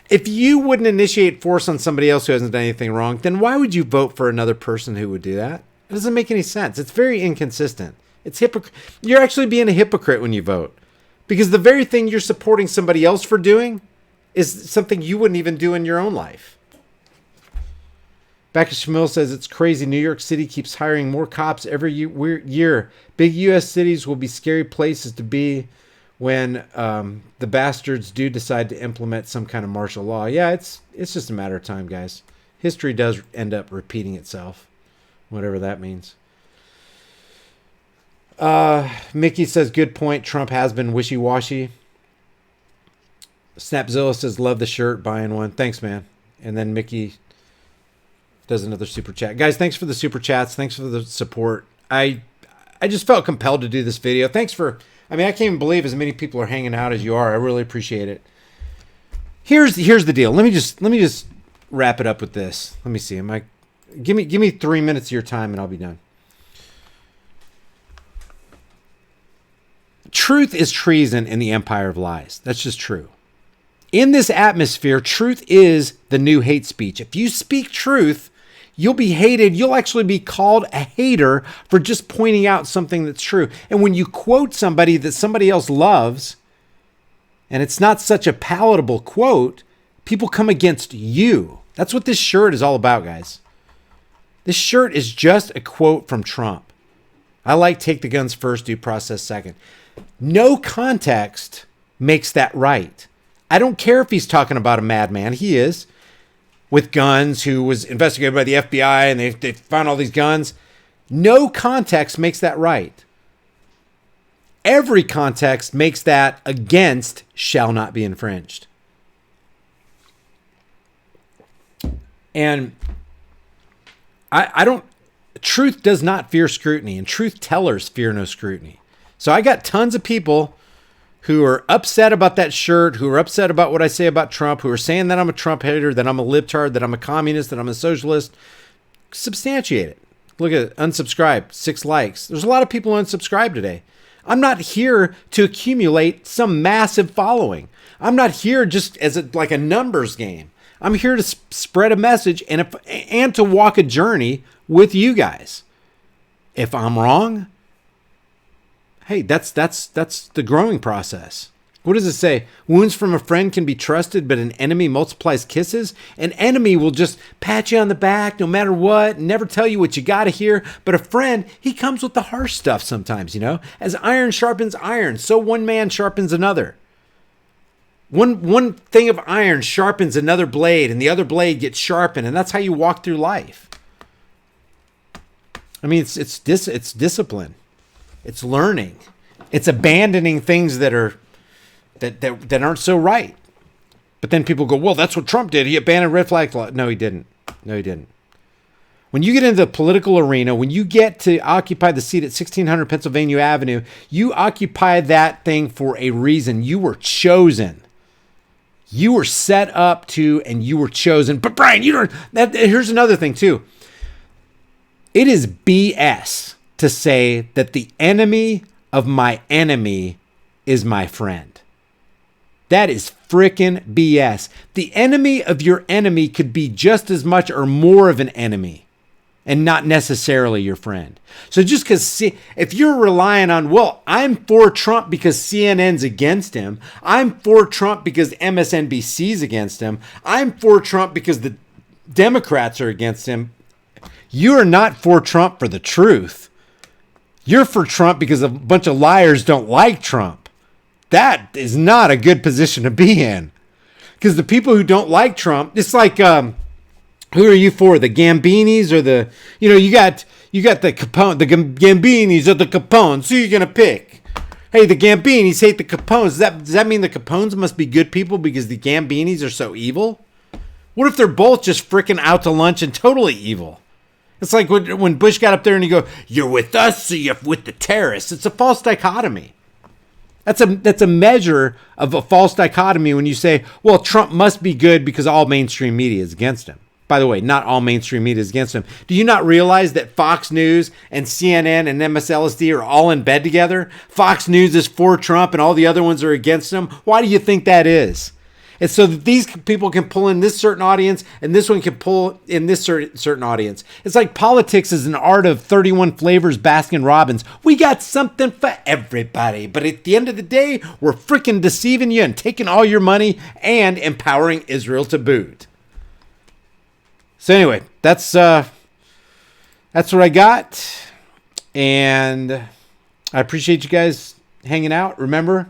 If you wouldn't initiate force on somebody else who hasn't done anything wrong, then why would you vote for another person who would do that? It doesn't make any sense. It's very inconsistent. It's You're actually being a hypocrite when you vote, because the very thing you're supporting somebody else for doing is something you wouldn't even do in your own life. Becca Shamil says, it's crazy. New York City keeps hiring more cops every year. Big U.S. cities will be scary places to be when the bastards do decide to implement some kind of martial law. Yeah, it's just a matter of time, guys. History does end up repeating itself, whatever that means. Mickey says, good point. Trump has been wishy-washy. Snapzilla says, love the shirt, buying one. Thanks, man. And then Mickey does another super chat. Guys, thanks for the super chats. Thanks for the support. I just felt compelled to do this video. Thanks for, I can't even believe as many people are hanging out as you are. I really appreciate it. Here's the deal. Let me just wrap it up with this. Let me see. Give me 3 minutes of your time and I'll be done. Truth is treason in the empire of lies. That's just true. In this atmosphere, truth is the new hate speech. If you speak truth, you'll be hated. You'll actually be called a hater for just pointing out something that's true. And when you quote somebody that somebody else loves, and it's not such a palatable quote, people come against you. That's what this shirt is all about, guys. This shirt is just a quote from Trump. I like take the guns first, due process second. No context makes that right. I don't care if he's talking about a madman. He is. With guns, who was investigated by the FBI, and they found all these guns. No context makes that right. Every context makes that against shall not be infringed. And truth does not fear scrutiny, and truth tellers fear no scrutiny. So I got tons of people who are upset about that shirt, who are upset about what I say about Trump, who are saying that I'm a Trump hater, that I'm a libtard, that I'm a communist, that I'm a socialist. Substantiate it. Look at it. Unsubscribed. 6 likes. There's a lot of people unsubscribed today. I'm not here to accumulate some massive following. I'm not here just as like a numbers game. I'm here to spread a message and to walk a journey with you guys. If I'm wrong, hey, that's the growing process. What does it say? Wounds from a friend can be trusted, but an enemy multiplies kisses. An enemy will just pat you on the back no matter what, and never tell you what you got to hear. But a friend, he comes with the harsh stuff sometimes, you know? As iron sharpens iron, so one man sharpens another. One thing of iron sharpens another blade, and the other blade gets sharpened, and that's how you walk through life. I mean, it's discipline. It's learning. It's abandoning things that aren't so right. But then people go, well, that's what Trump did. He abandoned red flag law. No, he didn't. No, he didn't. When you get into the political arena, when you get to occupy the seat at 1600 Pennsylvania Avenue, you occupy that thing for a reason. You were chosen. You were set up to, and you were chosen. But Brian, here's another thing too. It is BS to say that the enemy of my enemy is my friend. That is frickin' BS. The enemy of your enemy could be just as much or more of an enemy and not necessarily your friend. So just because, if you're relying on, well, I'm for Trump because CNN's against him. I'm for Trump because MSNBC's against him. I'm for Trump because the Democrats are against him. You are not for Trump for the truth. You're for Trump because a bunch of liars don't like Trump. That is not a good position to be in. Because the people who don't like Trump, it's like, who are you for? The Gambinis or the, you got the Capone, the Gambinis or the Capones. Who are you going to pick? Hey, the Gambinis hate the Capones. Does that mean the Capones must be good people because the Gambinis are so evil? What if they're both just freaking out to lunch and totally evil? It's like when Bush got up there and you go, you're with us or you're with the terrorists. It's a false dichotomy. That's a measure of a false dichotomy when you say, well, Trump must be good because all mainstream media is against him. By the way, not all mainstream media is against him. Do you not realize that Fox News and CNN and MSLSD are all in bed together? Fox News is for Trump and all the other ones are against him. Why do you think that is? It's so that these people can pull in this certain audience and this one can pull in this certain audience. It's like politics is an art of 31 flavors Baskin Robbins. We got something for everybody. But at the end of the day, we're freaking deceiving you and taking all your money and empowering Israel to boot. So anyway, that's what I got. And I appreciate you guys hanging out. Remember,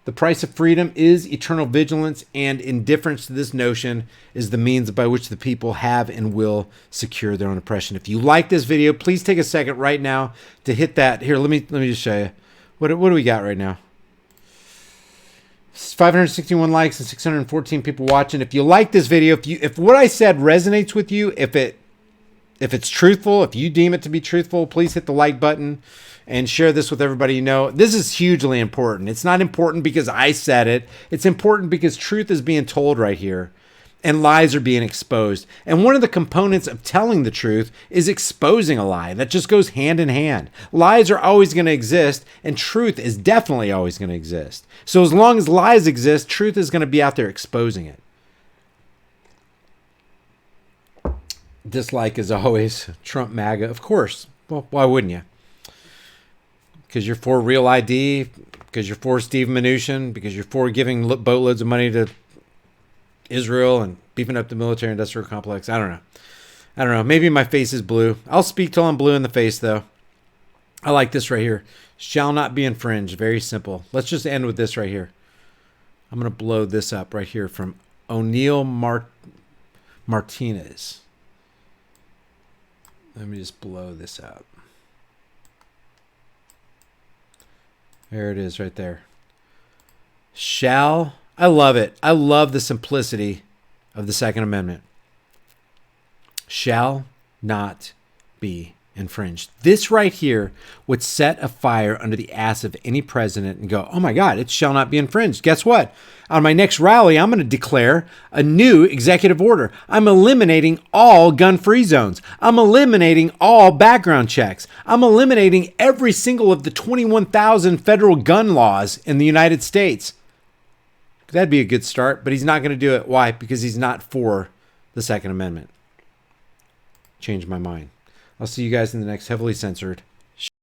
the price of freedom is eternal vigilance, and indifference to this notion is the means by which the people have and will secure their own oppression. If you like this video, please take a second right now to hit that. Here, let me just show you. What do we got right now? 561 likes and 614 people watching. If you like this video, if what I said resonates with you, if it's truthful, if you deem it to be truthful, please hit the like button and share this with everybody you know. This is hugely important. It's not important because I said it. It's important because truth is being told right here and lies are being exposed. And one of the components of telling the truth is exposing a lie. That just goes hand in hand. Lies are always going to exist and truth is definitely always going to exist. So as long as lies exist, truth is going to be out there exposing it. Dislike is always Trump MAGA. Of course. Well, why wouldn't you? Because you're for Real ID, because you're for Steve Mnuchin, because you're for giving boatloads of money to Israel and beefing up the military-industrial complex. I don't know. Maybe my face is blue. I'll speak till I'm blue in the face, though. I like this right here. Shall not be infringed. Very simple. Let's just end with this right here. I'm going to blow this up right here from O'Neill Martinez. Let me just blow this up. There it is right there. I love it. I love the simplicity of the Second Amendment. Shall not be infringed. This right here would set a fire under the ass of any president and go, oh my God, it shall not be infringed. Guess what? On my next rally, I'm going to declare a new executive order. I'm eliminating all gun-free zones. I'm eliminating all background checks. I'm eliminating every single of the 21,000 federal gun laws in the United States. That'd be a good start, but he's not going to do it. Why? Because he's not for the Second Amendment. Changed my mind. I'll see you guys in the next heavily censored